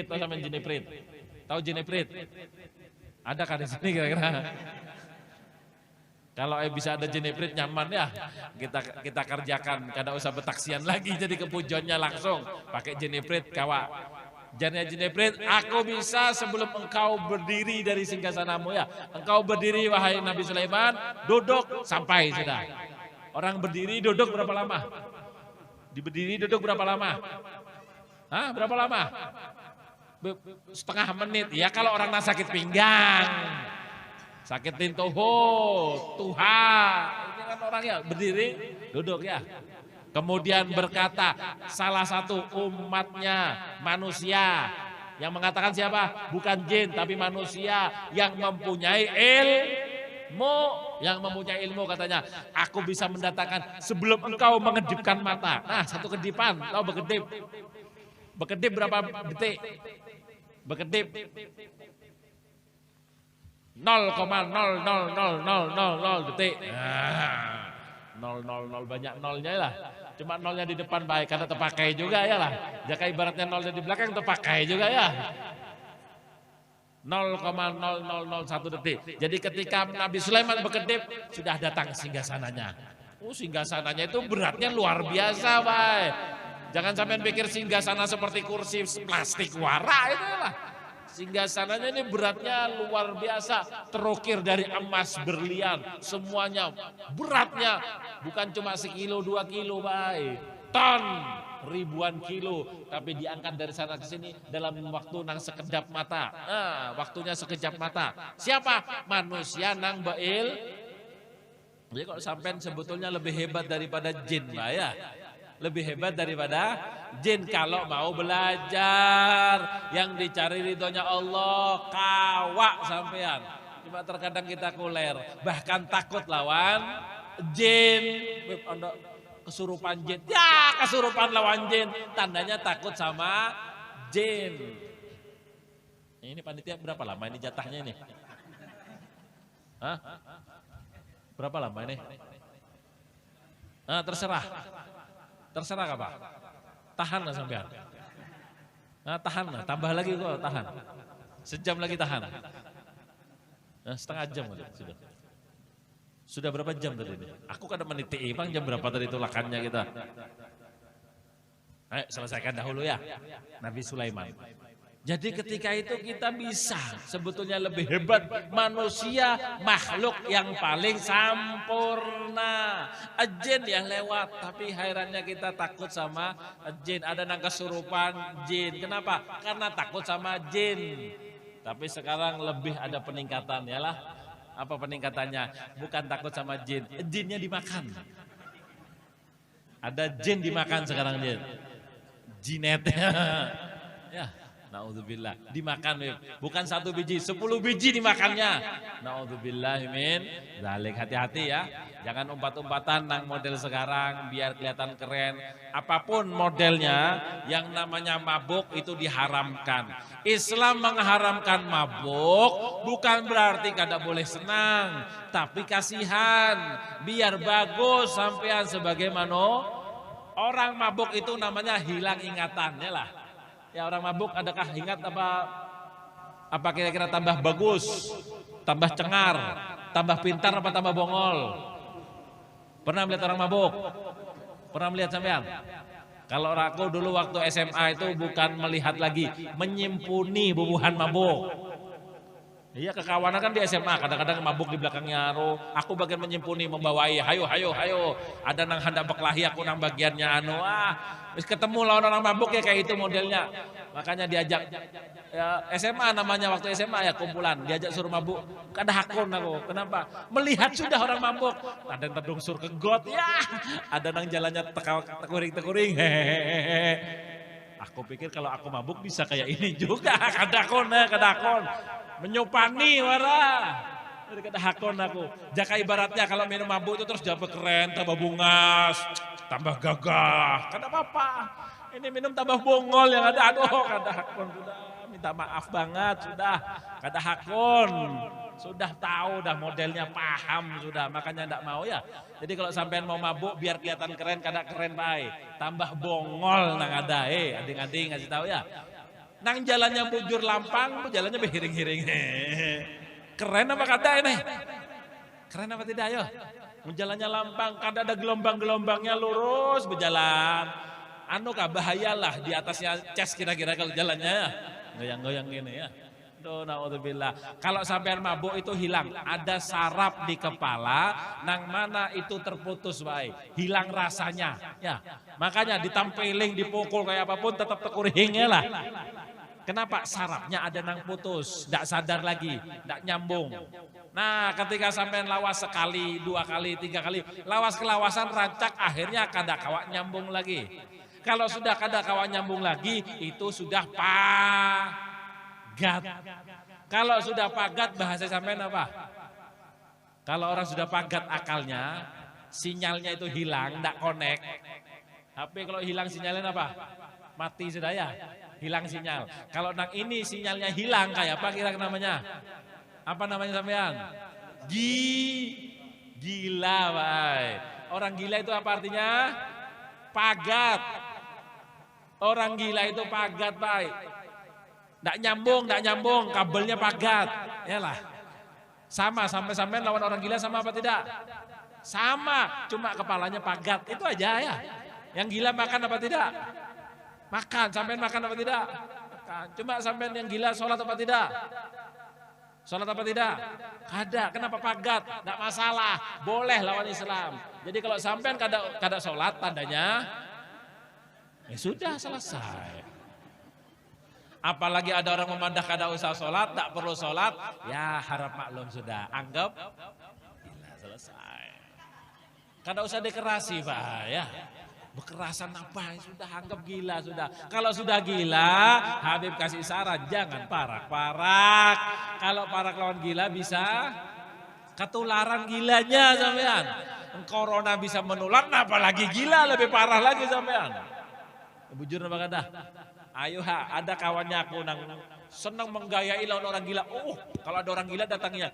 tahu sama jin Ifrit? Tahu jin Ifrit? Ada kan di sini kira-kira? Kalau bisa ada jin Ifrit nyaman ya, kita kerjakan, kada usah betaksian lagi, jadi kepujonnya langsung pakai jin Ifrit kawa. Jin Ifrit, aku bisa sebelum engkau berdiri dari singgasanamu ya. Engkau berdiri wahai Nabi Sulaiman, duduk sampai sudah. Orang berdiri duduk berapa lama? Berdiri duduk berapa lama? Hah, berapa lama? Setengah menit. Ya kalau orang sakit pinggang, sakit tintoho, Tuhan. Ini kan orang ya berdiri, duduk ya. Kemudian berkata salah satu umatnya manusia. Yang mengatakan siapa? Bukan jin tapi manusia yang mempunyai ilmu. Yang mempunyai ilmu katanya, aku bisa mendatangkan sebelum engkau mengedipkan mata. Nah, 1 kedipan, tahu berkedip. Berkedip berapa detik? Berkedip 0,00000 detik. Nah, 000 banyak nolnya lah. Cuma nolnya di depan baik karena terpakai juga ya lah. Jika ibaratnya nolnya di belakang terpakai juga ya. 0,0001 detik. Jadi ketika Nabi Sulaiman berkedip sudah datang singgasananya. Singgasananya itu beratnya luar biasa, baik. Jangan sampai pikir singgasana seperti kursi plastik wara itu lah. Singgasananya ini beratnya luar biasa, terukir dari emas berlian, semuanya beratnya bukan cuma 1 kilo 2 kilo, baik. Ton, ribuan kilo, tapi diangkat dari sana ke sini dalam waktu nang sekejap mata. Nah, waktunya sekejap mata. Siapa? Manusia nang bail. Jadi kok sampean sebetulnya lebih hebat daripada jin, Mbak ya. Lebih hebat daripada jin kalau mau belajar. Yang dicari ridhonya Allah, kawa sampean. Cuma terkadang kita kuler, bahkan takut lawan jin. Kesurupan jin, ya kesurupan lawan jin, tandanya takut sama jin. Ini panitia berapa lama ini jatahnya ini? Hah? Berapa lama ini? Nah, terserah apa? Tahan lah sampean. Nah, tahan lah, tambah lagi kok tahan. Sejam lagi tahan. Nah, setengah jam sudah. Sudah berapa jam tadi ini? Aku kadang meniti, bang jam berapa tadi itu lakannya kita? Ayo selesaikan dahulu ya, Nabi Sulaiman. Jadi ketika itu kita bisa sebetulnya lebih hebat, manusia makhluk yang paling sempurna. Jin yang lewat, tapi herannya kita takut sama jin. Ada nang kesurupan jin, kenapa? Karena takut sama jin. Tapi sekarang lebih ada peningkatan ya lah. Apa peningkatannya? Bukan takut sama jin, jinnya dimakan. Ada jin dimakan sekarang jin. Jinetnya. Ya, naudzubillah. Dimakan, bukan 1 biji, 10 biji dimakannya. Naudzubillah min dzalik. Hati-hati ya. Jangan umpat-umpatan nang model sekarang biar kelihatan keren. Apapun modelnya, yang namanya mabuk itu diharamkan. Islam mengharamkan mabuk bukan berarti kada boleh senang, tapi kasihan, biar bagus sampean sebagai orang mabuk itu namanya hilang ingatannya lah. Ya orang mabuk adakah ingat apa kira-kira tambah bagus, tambah cengar, tambah pintar apa tambah bongol? Pernah melihat orang mabuk? Pernah melihat sampean? Kalau aku dulu waktu SMA itu bukan melihat lagi, menyimpuni bubuhan mabuk. Iya, kekawanan kan di SMA, kadang-kadang mabuk di belakangnya aku bagian menyimpuni, membawai, hayo, hayo, hayo. Ada nang hendak berkelahi, aku nang bagiannya wis ketemu lawan orang mabuk ya kayak itu modelnya. Makanya diajak ya, SMA namanya waktu SMA ya kumpulan, diajak suruh mabuk, kada hakun aku. Kenapa? Melihat sudah orang mabuk, ada yang terdungsur ke got, ya. Ada nang jalannya tekuring-tekuring, hehehe. Aku pikir kalau aku mabuk bisa kayak ini juga, kadakon. Menyupani wara. Kadakon aku. Jaka ibaratnya kalau minum mabuk itu terus dapat keren, tambah bungas, tambah gagah. Kada apa-apa. Ini minum tambah bongol yang ada. Aduh, kadakon sudah. Minta maaf banget sudah. Kadakon. Sudah tahu dah modelnya, paham sudah, makanya enggak mau ya. Jadi kalau sampean mau mabuk biar kelihatan keren, kada keren baik. Tambah bongol nang ada, ading-ading ngasih tahu ya. Nang jalannya bujur lampang, jalannya berhiring-hiring. Keren apa kada ini? Keren apa tidak ayo? Jalannya lampang, kada ada gelombang-gelombangnya, lurus berjalan. Anu kah bahayalah di atasnya ces kira-kira kalau jalannya ya. Goyang-goyang gini ya. Naudzubillah. Kalau sampean mabuk itu hilang, ada saraf di kepala, nang mana itu terputus baik, hilang rasanya. Ya, makanya ditampiling, dipukul kayak apapun tetap tekuringnya lah. Kenapa? Sarafnya ada nang putus, tidak sadar lagi, tidak nyambung. Nah, ketika sampean lawas sekali, 2 kali, 3 kali, lawas kelawasan rancak, akhirnya kada kawak nyambung lagi. Kalau sudah kada kawak nyambung lagi, itu sudah pagat. Kalau sudah pagat bahasa sampean apa? Kalau orang sudah pagat akalnya, sinyalnya itu hilang, tidak connect. HP kalau hilang sinyalnya apa? Mati sudah ya, hilang sinyal. Kalau nang ini sinyalnya hilang kayak apa kira namanya? Apa namanya sampean? Gila, baik. Orang gila itu apa artinya? Pagat. Orang gila itu pagat, baik. Nggak nyambung, kabelnya pagat. Yalah. Sama, sampai lawan orang gila sama apa tidak? Sama, cuma kepalanya pagat. Itu aja ya. Yang gila makan apa tidak? Makan, sampean makan apa tidak? Makan. Cuma sampean yang gila sholat apa tidak? Sholat apa tidak? Kada, kenapa pagat? Tidak masalah, boleh lawan Islam. Jadi kalau sampean kada sholat tandanya, ya sudah selesai. Apalagi ada orang memandah kada usah sholat, tak perlu sholat, ya harap maklum sudah. Anggap, gila selesai. Kada usah dikerasi Pak ya. Bekerasan apa? Sudah anggap gila sudah. Kalau sudah gila, Habib kasih saran jangan parak-parak. Kalau parak lawan gila bisa ketularan gilanya sampean. Corona bisa menular, apalagi gila lebih parah lagi sampean. Bujur apa kata? Ayo ada kawannya aku nang senang menggayai lawan orang gila. Kalau ada orang gila datangnya.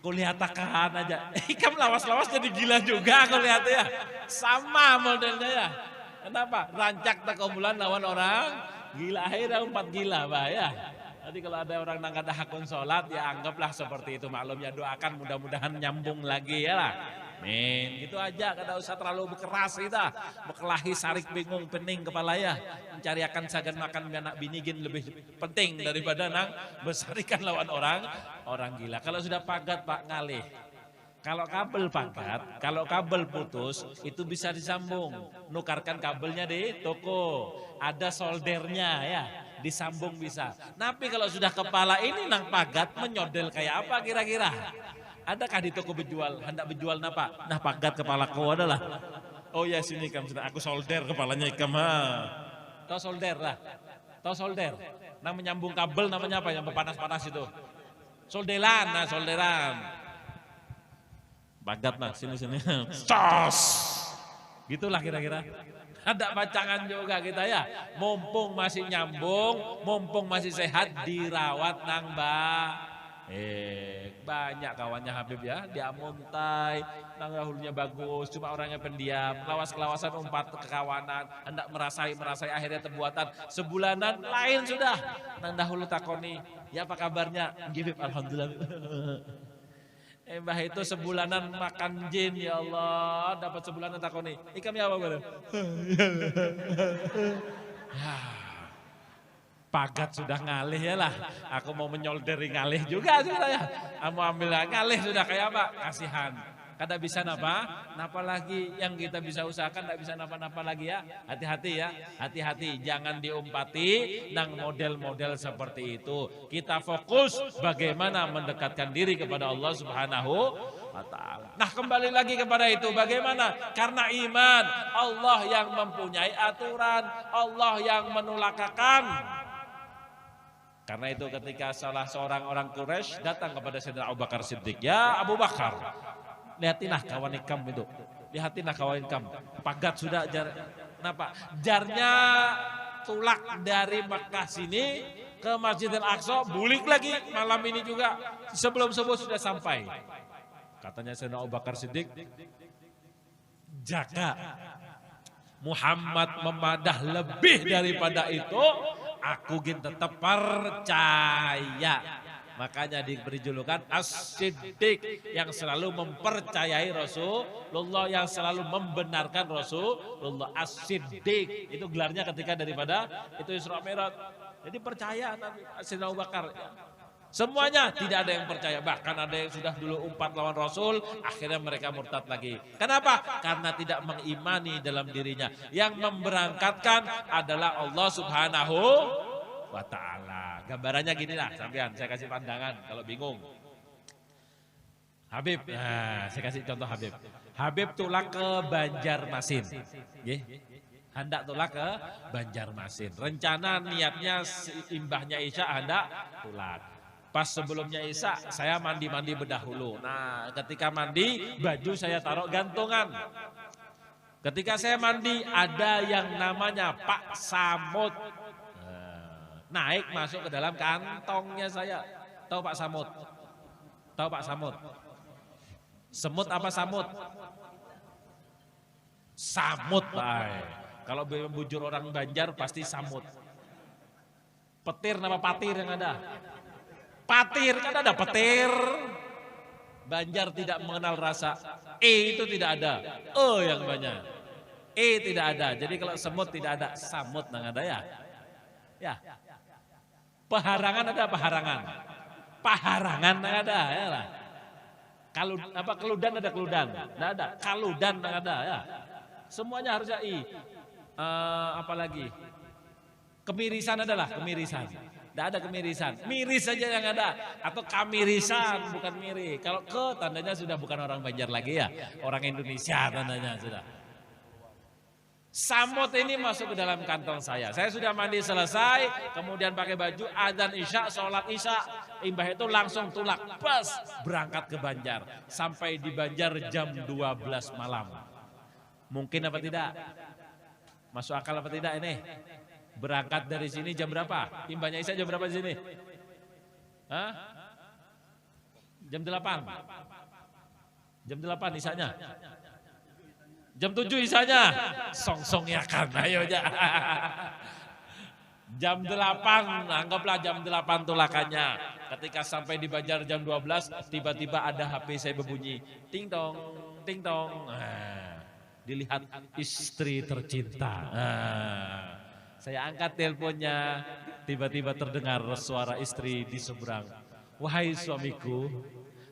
Aku lihat akan aja. Ikam lawas-lawas jadi gila juga aku lihat ya. Sama modelnya ya. Kenapa? Rancak takomulan lawan orang gila. Akhirnya 4 gila Pak ya. Jadi kalau ada orang nang kada hakun sholat ya anggaplah seperti itu. Maklumnya doakan mudah-mudahan nyambung lagi ya lah. Amin. Gitu aja, kada usah terlalu berkeras kita. Berkelahi sarik bingung pening kepala ya. Mencari akan sagan makan anak binigin lebih penting daripada nang besarikan lawan orang gila. Kalau sudah pagat Pak ngalih. Kalau kabel pagat, kalau kabel putus itu bisa disambung. Nukarkan kabelnya di toko. Ada soldernya ya, disambung bisa. Tapi kalau sudah kepala ini nang pagat menyodel kayak apa kira-kira? Adakah di toko berjual, hendak berjual napa? Nah pagat kepala kau adalah. Oh ya sini kam sudah aku solder kepalanya ikam Tahu solder lah. Tahu solder. Nang menyambung kabel namanya apa yang panas-panas itu? Solderan, nah solderan. Pagat nah sini. Tos. Gitulah kira-kira. Ada pacangan juga kita ya. Mumpung masih nyambung, mumpung masih sehat dirawat nang banyak kawannya Habib ya, dia muntai, nang dahulunya bagus, cuma orangnya pendiam, lawas-kelawasan umpat kekawanan, hendak merasai akhirnya terbuatan sebulanan lain sudah. Nang dahulu takoni, ya apa kabarnya? Habib alhamdulillah. Mbah itu sebulanan makan jin ya Allah, dapat sebulanan takoni. Ikam ya apa? Pagat sudah ngalih ya lah. Aku mau menyolderi ngalih juga sudah ya. Kamu ambil ngalih sudah kayak apa? Kasihan. Kada bisa napa? Napa lagi yang kita bisa usahakan tidak bisa napa-napa lagi ya. Hati-hati ya. Hati-hati. Jangan diumpati nang model-model seperti itu. Kita fokus bagaimana mendekatkan diri kepada Allah Subhanahu wa ta'ala. Nah, kembali lagi kepada itu. Bagaimana? Karena iman. Allah yang mempunyai aturan. Allah yang menulakakan. Karena itu ketika salah seorang orang Quraisy datang kepada Sayyidina Abu Bakar Siddiq. Ya Abu Bakar, lihatinlah kawan ikam itu. Lihatinlah kawan ikam. Pagat sudah jarnya tulak dari Makkah sini ke Masjidil Aqsa. Bulik lagi malam ini juga. Sebelum subuh sudah sampai. Katanya Sayyidina Abu Bakar Siddiq, jaga Muhammad memadah lebih daripada itu. Aku gin tetap percaya. Makanya diberi julukan As-Siddiq, yang selalu mempercayai Rasulullah, yang selalu membenarkan Rasulullah. As-Siddiq itu gelarnya ketika daripada itu Isra Mi'raj. Jadi percaya Nabi Sayyidina Abu Bakar. Semuanya tidak ada yang percaya. Bahkan ada yang sudah dulu umpat lawan Rasul, akhirnya mereka murtad lagi. Kenapa? Karena tidak mengimani dalam dirinya. Yang memberangkatkan adalah Allah Subhanahu wa ta'ala. Gambarannya gini lah, sampean, saya kasih pandangan kalau bingung. Habib, nah, saya kasih contoh Habib. Habib tulak ke Banjarmasin. Hendak tulak ke Banjarmasin. Rencana niatnya imbahnya Isya hendak tulak. Pas sebelumnya Isya saya mandi-mandi berdahulu. Nah, ketika mandi baju saya taruh gantungan. Ketika saya mandi ada yang namanya Pak Samud. Naik masuk ke dalam kantongnya saya. Tahu Pak Samud? Tahu Pak Samud? Semut apa samut? Samut, Pak. Kalau bujur orang Banjar pasti samut. Petir nama patir yang ada. Patir, kan ada petir. Banjar tidak mengenal rasa. Itu tidak ada. Yang banyak. Tidak ada. Jadi kalau semut tidak ada. Samut nang ada ya. Ya. Paharangan ada paharangan. Paharangan nang ada ya lah. Kalau apa keludan ada keludan. Nggak ada. Kaludan nang ada ya. Semuanya harusnya apalagi. Kemirisan adalah kemirisan. Tidak ada kemirisan, miris saja yang ada. Atau kamirisan, bukan miri. Kalau ke tandanya sudah bukan orang Banjar lagi ya. Orang Indonesia tandanya sudah. Samut ini masuk ke dalam kantong saya. Saya sudah mandi selesai, kemudian pakai baju, adzan Isya, sholat Isya. Imbah itu langsung tulak, pas berangkat ke Banjar. Sampai di Banjar jam 12 malam. Mungkin apa tidak? Masuk akal apa tidak ini? Berangkat dari sini jam berapa? Imbahnya Isya jam berapa di sini? Hah? Jam 8. Jam 8 Isyanya. Jam 7 Isyanya. Song-song ya kan, ayo aja. Jam 8, anggaplah jam 8 tulakannya. Ketika sampai di Banjar jam 12, tiba-tiba ada HP saya berbunyi. Ting tong, ting tong. Dilihat istri tercinta. Saya angkat teleponnya, tiba-tiba terdengar suara istri di seberang. Wahai suamiku,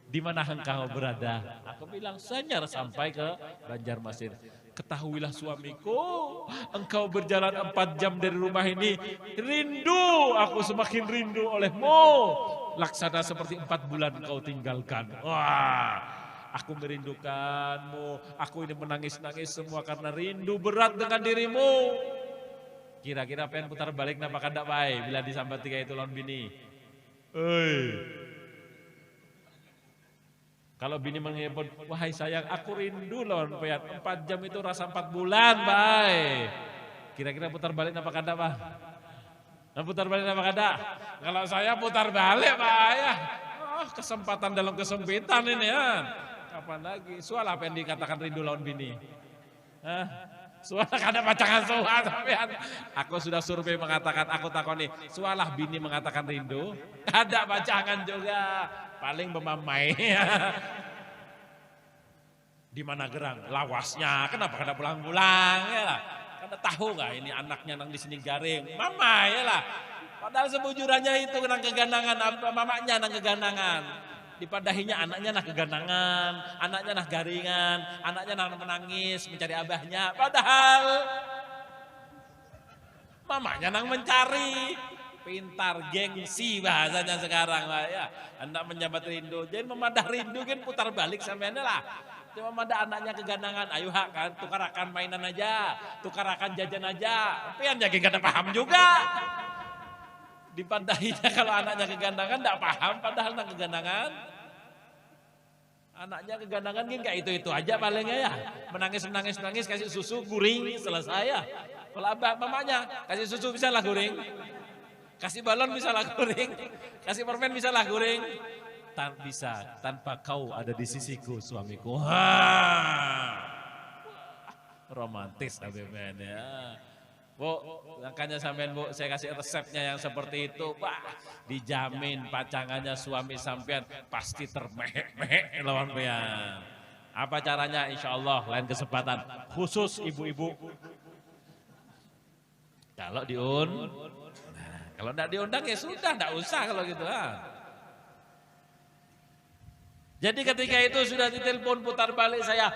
di mana engkau berada? Aku bilang, saya nyar sampai ke Banjarmasin. Ketahuilah suamiku, engkau berjalan 4 jam dari rumah ini. Rindu, aku semakin rindu olehmu. Laksana seperti 4 bulan kau tinggalkan. Wah, aku merindukanmu. Aku ini menangis-nangis semua karena rindu berat dengan dirimu. Kira-kira pengen putar balik napa kada bae bila disambat tiga itu lawan bini. Kalau bini menghibur, wahai sayang aku rindu lawan peyat. 4 jam itu rasa 4 bulan bae. Kira-kira putar balik napa kada bah? Putar balik napa kada? Kalau saya putar balik bah ya. Kesempatan dalam kesempitan ini ya. Kapan lagi? Soal apa yang dikatakan rindu lawan bini? Suara kada pacangan soal sampean. Aku sudah survei mengatakan, aku takoni, sualah bini mengatakan rindu, ada pacangan juga, paling memamai. Di mana gerang? Lawasnya, kenapa kada pulang-pulang ya lah? Kada tahu gak ini anaknya nang di sini garing, mamai ya lah. Padahal sebujurannya itu nang kegandangan, mamanya nang kegandangan. Dipadahinya anaknya nah kegandangan, anaknya nah garingan, anaknya nah menangis mencari abahnya. Padahal mamanya nang mencari. Pintar, gengsi bahasanya sekarang lah ya. Hendak menyambat rindu, jadi memadah rindu kan putar balik sampean lah. Cuma memadah anaknya kegandangan, ayo hak kan tukarakan mainan aja, tukarakan jajan aja. Tapi yang jadi gak ada paham juga. Dipadahinya kalau anaknya kegandangan enggak paham, padahal nang kegandangan. Anaknya kegandangan kan kayak itu aja palingnya ya. Menangis kasih susu guring selesai ya. Kalau abah mamanya kasih susu bisa lah guring. Kasih balon bisa lah guring. Kasih permen bisa lah guring. Bisa tanpa kau ada di sisiku suamiku. Romantis ABBN ya. Bu, makanya sampean Bu, saya kasih resepnya yang seperti itu. Wah, dijamin pacangannya suami sampean pasti termehek-mehek lawan pean. Apa caranya? Insya Allah lain kesempatan. Khusus ibu-ibu. Kalau kalau enggak diundang ya sudah, enggak usah kalau gitu. Jadi ketika itu sudah ditelepon putar balik saya,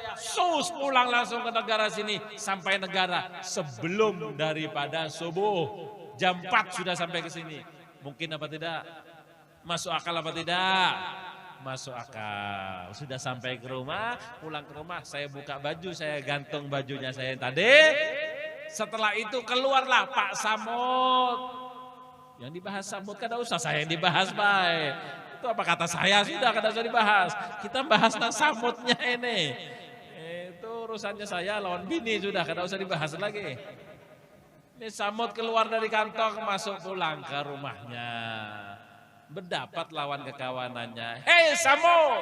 pulang langsung ke negara sini. Sampai negara sebelum daripada subuh. Jam 4 sudah sampai ke sini. Mungkin apa tidak? Masuk akal apa tidak? Masuk akal. Sudah sampai ke rumah, pulang ke rumah saya buka baju, saya gantung bajunya saya tadi. Setelah itu keluarlah Pak Samud. Yang dibahas Samud kan usah saya yang dibahas baik. Itu apa kata saya sudah kada usah dibahas. Kita bahas tentang Samudnya ini. Itu urusannya saya lawan bini sudah kada usah dibahas lagi. Ini Samud keluar dari kantor masuk pulang ke rumahnya. Berdapat lawan kekawanannya. Hei Samud,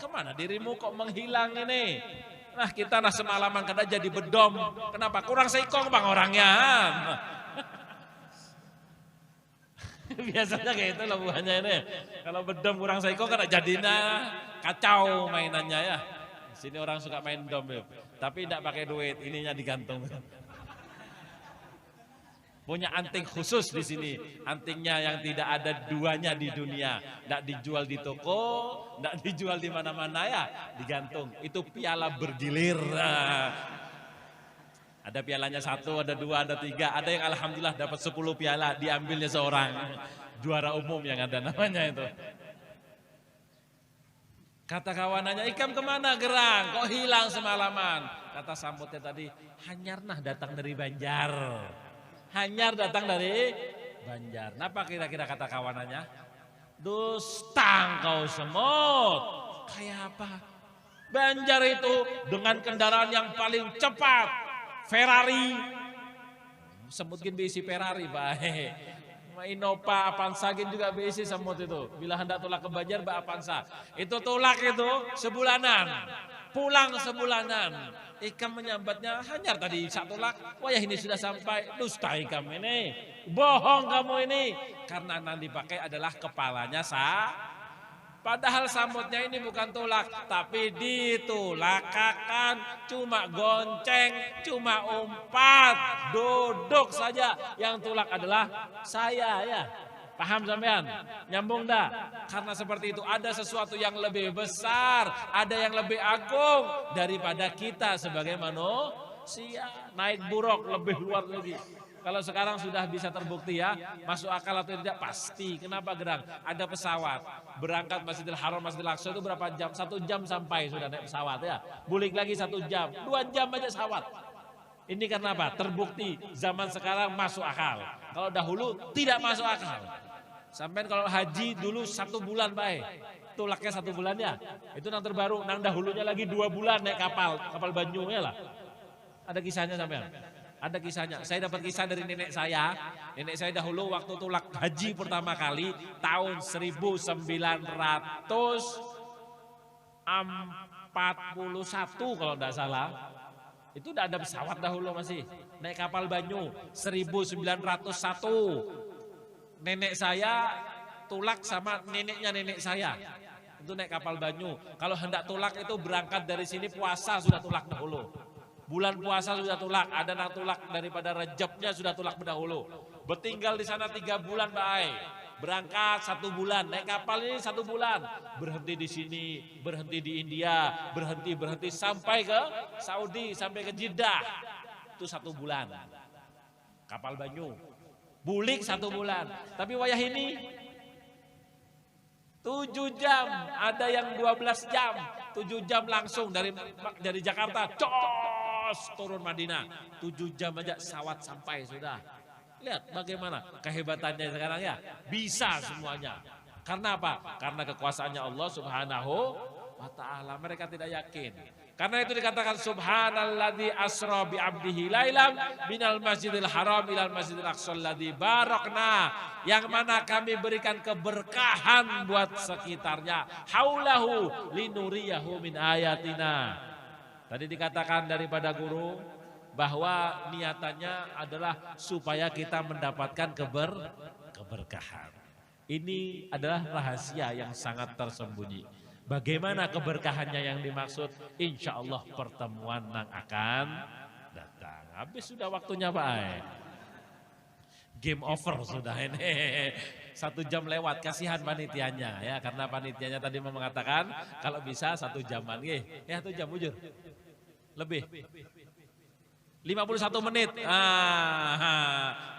kemana dirimu kok menghilang ini? Nah kita semalaman kada jadi bedom. Kenapa? Kurang seikong bang orangnya. Biasanya kayak itu lah buahnya ini. Kalau bedom kurang seiko kan jadinya kacau mainannya ya. Sini orang suka main dom ya. Tapi tidak pakai duit, ininya digantung. Punya anting khusus di sini. Antingnya yang tidak ada duanya di dunia. Tidak dijual di toko, tidak dijual di mana-mana ya. Digantung. Itu piala bergilir. Ada pialanya 1, ada 2, ada 3. Ada yang alhamdulillah dapat 10 piala. Diambilnya seorang. Juara umum yang ada namanya itu. Kata kawanannya, Ikam kemana Gerang? Kok hilang semalaman? Kata Samudnya tadi, Hanyar nah datang dari Banjar. Hanyar datang dari Banjar. Napa kira-kira kata kawanannya? Dustang kau Semut. Kayak apa? Banjar itu dengan kendaraan yang paling cepat. Ferrari, semutkin berisi Ferrari, baik. Innova, Avanza juga berisi semut itu. Bila hendak tulak ke Banjar, Mbak Avanza. Itu tulak itu sebulanan, pulang sebulanan. Ikam menyambatnya Hanyar tadi 1 tulak. Wah ya ini sudah sampai, dusta Ikam ini. Bohong kamu ini. Karena yang dipakai adalah kepalanya Padahal Samudnya ini bukan tulak, tapi ditulakakan, cuma gonceng, cuma umpat, duduk saja. Yang tulak adalah saya ya. Paham sampean? Nyambung dah? Karena seperti itu ada sesuatu yang lebih besar, ada yang lebih agung daripada kita sebagai manusia. Naik buruk lebih luar lagi. Kalau sekarang sudah bisa terbukti ya, masuk akal atau tidak pasti. Kenapa Gerang? Ada pesawat, berangkat Masjidil Haram, Masjidil Aqsa itu berapa jam? 1 jam sampai sudah naik pesawat ya. Bulik lagi 1 jam, 2 jam aja pesawat. Ini karena apa? Terbukti zaman sekarang masuk akal. Kalau dahulu tidak masuk akal. Sampai kalau haji dulu 1 bulan baik. Tulaknya 1 bulan ya. Itu yang terbaru, nang dahulunya lagi 2 bulan naik kapal Banyu ya lah. Ada kisahnya sampean? Ada kisahnya. Saya dapat kisah dari nenek saya. Nenek saya dahulu waktu tulak haji pertama kali tahun 1941 kalau tidak salah. Itu udah ada pesawat dahulu masih. Naik kapal Banyu 1901. Nenek saya tulak sama neneknya nenek saya. Itu naik kapal Banyu. Kalau hendak tulak itu berangkat dari sini puasa sudah tulak dahulu. Bulan puasa sudah tulak, ada nang tulak daripada Rejabnya sudah tulak berdahulu. Bertinggal di sana 3 bulan baik. Berangkat 1 bulan, naik kapal ini 1 bulan. Berhenti di sini, berhenti di India, berhenti sampai ke Saudi, sampai ke Jeddah. Itu 1 bulan. Kapal banyu. Bulik 1 bulan. Tapi wayah ini 7 jam, ada yang 12 jam. 7 jam langsung dari Jakarta, turun Madinah. 7 jam aja sawat sampai sudah. Lihat bagaimana kehebatannya sekarang ya. Bisa semuanya. Karena apa? Karena kekuasaannya Allah Subhanahu wa ta'ala. Mereka tidak yakin. Karena itu dikatakan subhanalladzi asra bi 'abdihi lailam minal masjidil haram ilal masjidil aqsal ladzi barakna, yang mana kami berikan keberkahan buat sekitarnya, haulahu linuriyahu min ayatina. Tadi dikatakan daripada guru bahwa niatannya adalah supaya kita mendapatkan keberkahan. Ini adalah rahasia yang sangat tersembunyi. Bagaimana keberkahannya yang dimaksud? Insya Allah pertemuan yang akan datang. Habis sudah waktunya Pak. Game over sudah ini. 1 jam lewat, kasihan panitianya ya, karena panitianya tadi mengatakan kalau bisa 1 jaman. Ya 1 jam bujur. Lebih. 51 menit.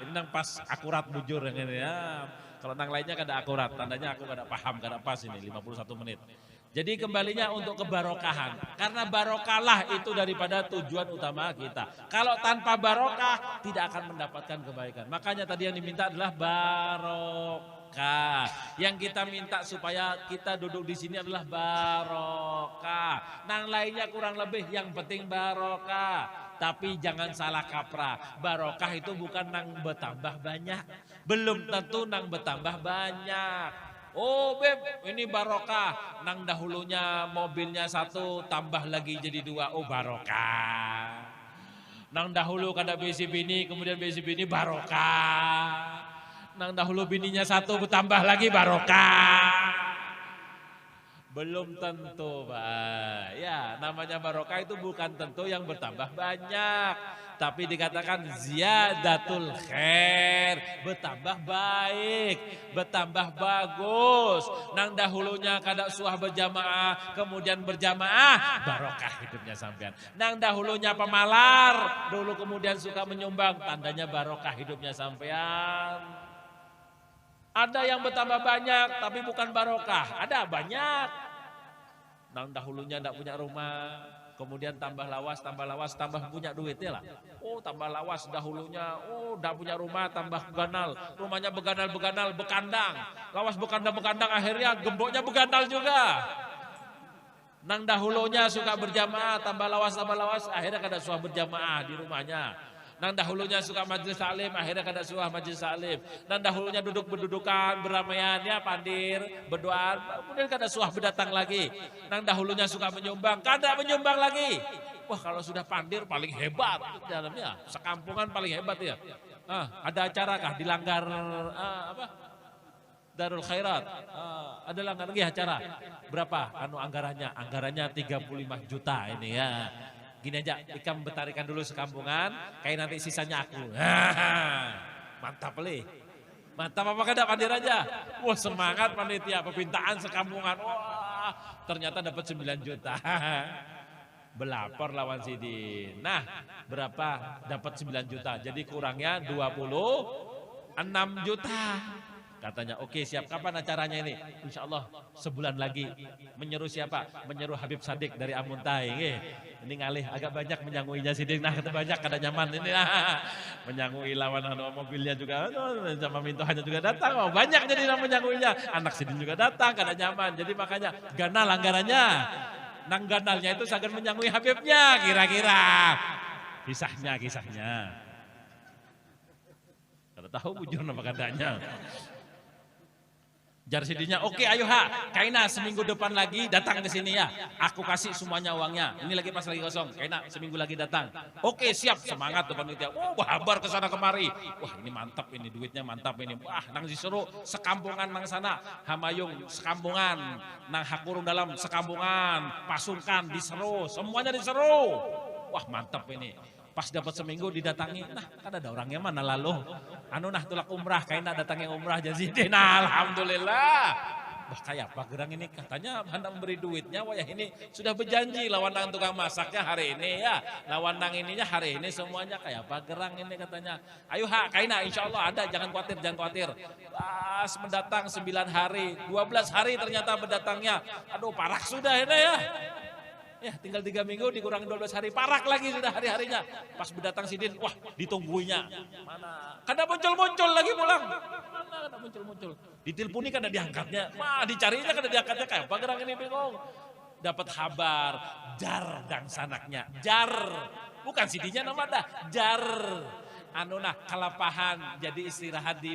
Ini nang pas akurat bujur yang ini ya. Kalau nang lainnya kada akurat, tandanya aku kada paham, kada pas ini 51 menit. Jadi kembalinya untuk kebarokahan. Karena barokahlah itu daripada tujuan utama kita. Kalau tanpa barokah tidak akan mendapatkan kebaikan. Makanya tadi yang diminta adalah barokah. Yang kita minta supaya kita duduk di sini adalah barokah. Nang lainnya kurang lebih yang penting barokah. Tapi jangan salah kaprah. Barokah itu bukan nang bertambah banyak. Belum tentu nang bertambah banyak. Oh beb, ini barokah. Nang dahulunya mobilnya 1 tambah lagi jadi 2. Oh barokah. Nang dahulu kada besi bini, kemudian besi bini barokah. Nang dahulu bininya 1 bertambah lagi barokah. Belum tentu Pak. Ya namanya barokah itu bukan tentu yang bertambah banyak. Tapi dikatakan ziyadatul khair, bertambah baik, bertambah bagus. Nang dahulunya kada suah berjamaah, kemudian berjamaah, barokah hidupnya sampean. Nang dahulunya pemalar, dulu kemudian suka menyumbang, tandanya barokah hidupnya sampean. Ada yang bertambah banyak tapi bukan barokah, ada banyak. Nang dahulunya tidak punya rumah, kemudian tambah lawas, tambah punya duitnya lah. Oh tambah lawas dahulunya, oh tidak punya rumah, tambah beganal. Rumahnya beganal, bekandang. Lawas bekandang, akhirnya gemboknya begandal juga. Nang dahulunya suka berjamaah, tambah lawas, akhirnya kada suah berjamaah di rumahnya. Nang dahulunya suka majelis taklim, akhirnya kada suah majelis taklim. Nang dahulunya duduk berdudukan, beramaian, ya pandir, berdoa, kemudian kada suah berdatang lagi. Nang dahulunya suka menyumbang, kada menyumbang lagi. Wah kalau sudah pandir paling hebat dalamnya, sekampungan paling hebat ya. Ada acara kah di Langgar Darul Khairat? Ada langgar lagi acara. Berapa anggarannya? Anggarannya 35 juta ini ya. Gini aja, ikam betarikan dulu sekampungan, kayak nanti sisanya aku. Mantap li. Mantap apa kada pandir aja. Wah semangat panitia, permintaan sekampungan. Wah ternyata dapat 9 juta. Belapor lawan Sidin. Nah berapa? Dapat 9 juta. Jadi kurangnya 26 juta. Katanya oke siap, kapan acaranya ini? Insya Allah sebulan lagi. Menyeru siapa? Menyeru Habib Sadik dari Amuntai. Ini ngalih agak banyak menyanguinya Sidin. Nah kata banyak kada nyaman ini. Menyangui lawan mobilnya juga. Sama mintohannya juga datang. Oh, banyak jadi menyanguinya. Anak Sidin juga datang kada nyaman. Jadi makanya ganal anggarannya. Nang ganalnya itu agar menyangui Habibnya kira-kira. Kisahnya. Kada tahu bujur nama katanya. Jar Sidinya, oke ayo Kaina seminggu depan lagi datang ke sini ya. Aku kasih semuanya uangnya. Ini lagi pas lagi kosong. Kaina seminggu lagi datang. Oke siap, semangat depan panitia. Oh babar ke sana kemari. Wah ini mantap ini, duitnya mantap ini. Wah nang diseru sekampungan nang sana. Hamayung sekampungan. Nang Hakurung dalam sekampungan. Pasungkan diseru. Semuanya diseru. Wah mantap ini. Pas dapat seminggu didatangi, nah kan ada orangnya mana lalu. Anu nah tulak umrah, kayaknya datangi umrah Jazidin. Nah, alhamdulillah. Bah kayak apa gerang ini katanya hendak memberi duitnya, wah ya ini sudah berjanji lawan nang tukang masaknya hari ini ya. Lawan nang ininya hari ini semuanya kayak apa gerang ini katanya. Ayo kaina insya Allah ada, jangan khawatir. Pas mendatang 9 hari, 12 hari ternyata mendatangnya. Aduh parak sudah ini ya. Ya tinggal 3 minggu dikurangi 12 hari, parak lagi sudah hari-harinya. Pas berdatang Sidin, wah ditungguinya. Mana? Kada muncul-muncul lagi pulang. Mana kada muncul-muncul. Diteleponi kada diangkatnya. Wah dicarinya kada diangkatnya, kayak apa gerang ini bingung. Dapat kabar, jar dan sanaknya. Jar, bukan Sidinya nama dah, jar. Anu nah kalapahan jadi istirahat di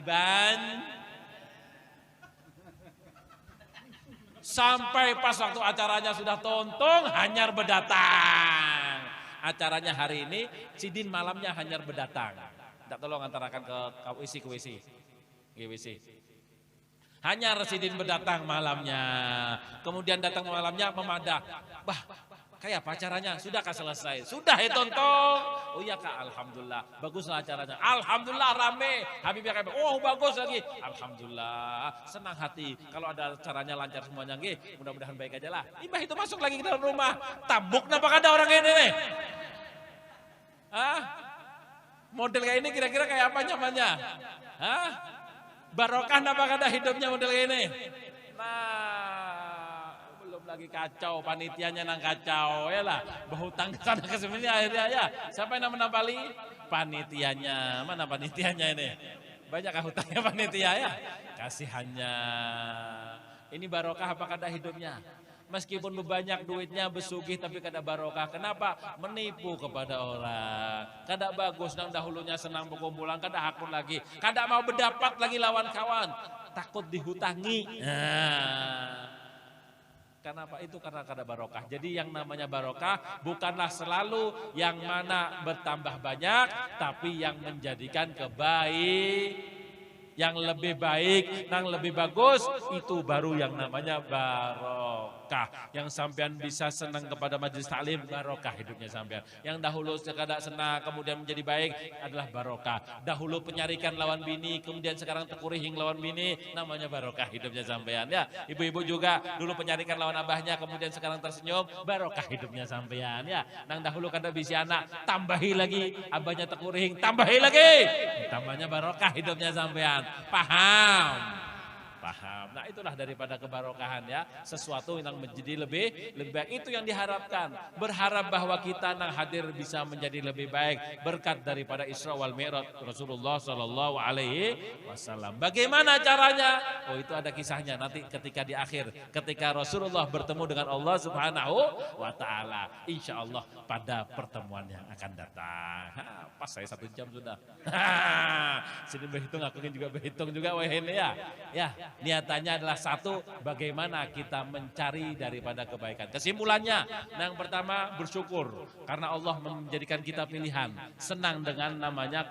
Sampai pas waktu acaranya sudah tontong, Hanyar berdatang. Acaranya hari ini, Sidin malamnya Hanyar berdatang. Tidak tolong antarakan ke WC. Hanyar Sidin berdatang malamnya. Kemudian datang malamnya memadah. Bah, kayak apa acaranya? Sudahkah selesai? Sudah ya tontong. Oh iya kak, alhamdulillah. Baguslah acaranya. Alhamdulillah rame. Habibnya kayak, oh bagus lagi. Alhamdulillah. Senang hati. Kalau ada acaranya lancar semuanya. Mudah-mudahan baik aja lah. Ibah itu masuk lagi ke dalam rumah. Tabuk kenapa ada orang ini nih? Hah? Model kayak ini kira-kira kayak apa nyamannya? Hah? Barokah kenapa ada hidupnya model kayak ini? Nah, belum lagi kacau, panitianya nang kacau ya lah, berhutang ke sana ke sini akhirnya ya. Siapa yang nama Bali? Panitianya, mana panitianya ini? Banyak hutangnya panitia ya? Kasihannya. Ini barokah apa kada hidupnya? Meskipun banyak duitnya besugih tapi kada barokah. Kenapa? Menipu kepada orang. Kada bagus nang dahulunya senang berkumpulan, kada hakun lagi. Kada mau berdapat lagi lawan kawan. Takut dihutangi. Nah. Kenapa? Itu karena kada barokah. Jadi yang namanya barokah bukanlah selalu yang mana bertambah banyak, tapi yang menjadikan yang lebih baik, yang lebih bagus, itu baru yang namanya barokah. Yang sampean bisa senang kepada majelis taklim, barokah hidupnya sampean. Yang dahulu sekadar senang kemudian menjadi baik adalah barokah. Dahulu penyarikan lawan bini, kemudian sekarang tekurihing lawan bini, namanya barokah hidupnya sampean. Ya, ibu-ibu juga dulu penyarikan lawan abahnya, kemudian sekarang tersenyum, barokah hidupnya sampean. Ya, nang dahulu kada bisi anak, tambahi lagi, abahnya tekurihing, tambahi lagi, tambahnya barokah hidupnya sampean. Paham? Nah itulah daripada kebarokahan ya. Sesuatu yang menjadi lebih baik. Itu yang diharapkan. Berharap bahwa kita nang hadir bisa menjadi lebih baik. Berkat daripada Isra wal Mi'raj Rasulullah SAW. Bagaimana caranya? Oh itu ada kisahnya nanti ketika di akhir. Ketika Rasulullah bertemu dengan Allah Subhanahu wa Ta'ala. Insya Allah pada pertemuan yang akan datang. Pas saya 1 jam sudah. Sini berhitung, aku juga berhitung juga. Wah ini ya. Ya. Niatannya adalah satu, bagaimana kita mencari daripada kebaikan. Kesimpulannya, yang pertama bersyukur karena Allah menjadikan kita pilihan. Senang dengan namanya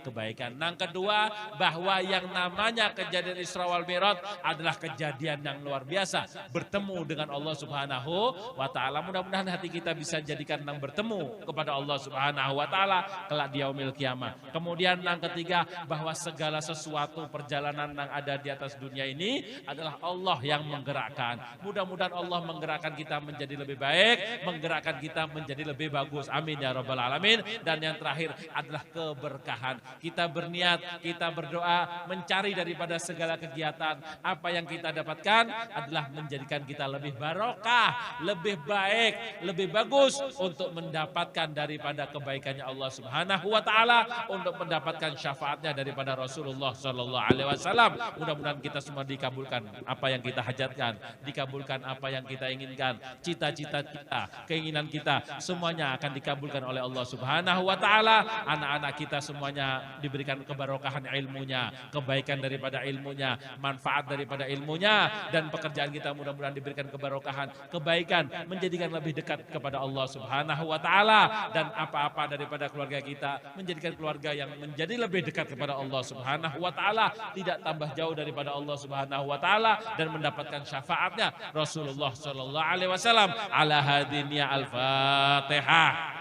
kebaikan. Yang kedua, bahwa yang namanya kejadian Isra wal Mi'raj adalah kejadian yang luar biasa. Bertemu dengan Allah Subhanahu wa Ta'ala. Mudah-mudahan hati kita bisa jadikan yang bertemu kepada Allah Subhanahu wa Ta'ala kelak di yaumil kiamah. Kemudian yang ketiga, bahwa segala sesuatu perjalanan yang ada di atas dunia ini adalah Allah yang menggerakkan. Mudah-mudahan Allah menggerakkan kita menjadi lebih baik, menggerakkan kita menjadi lebih bagus. Amin ya rabbal alamin. Dan yang terakhir adalah keberkahan. Kita berniat, kita berdoa, mencari daripada segala kegiatan. Apa yang kita dapatkan adalah menjadikan kita lebih barokah, lebih baik, lebih bagus untuk mendapatkan daripada kebaikannya Allah Subhanahu wa Ta'ala, untuk mendapatkan syafaatnya daripada Rasulullah sallallahu alaihi wasallam. Mudah-mudahan kita semua dikabulkan apa yang kita hajatkan, dikabulkan apa yang kita inginkan, cita-cita kita, keinginan kita, semuanya akan dikabulkan oleh Allah Subhanahu wa Ta'ala. Anak-anak kita semuanya diberikan kebarokahan ilmunya, kebaikan daripada ilmunya, manfaat daripada ilmunya, dan pekerjaan kita mudah-mudahan diberikan kebarokahan, kebaikan, menjadikan lebih dekat kepada Allah Subhanahu wa Ta'ala, dan apa-apa daripada keluarga kita menjadikan keluarga yang menjadi lebih dekat kepada Allah Subhanahu wa Ta'ala, tidak tambah jauh daripada Allah Subhanahu wa Ta'ala, dan mendapatkan syafaatnya Rasulullah sallallahu alaihi wasallam. Ala hadiniya al-Fatihah.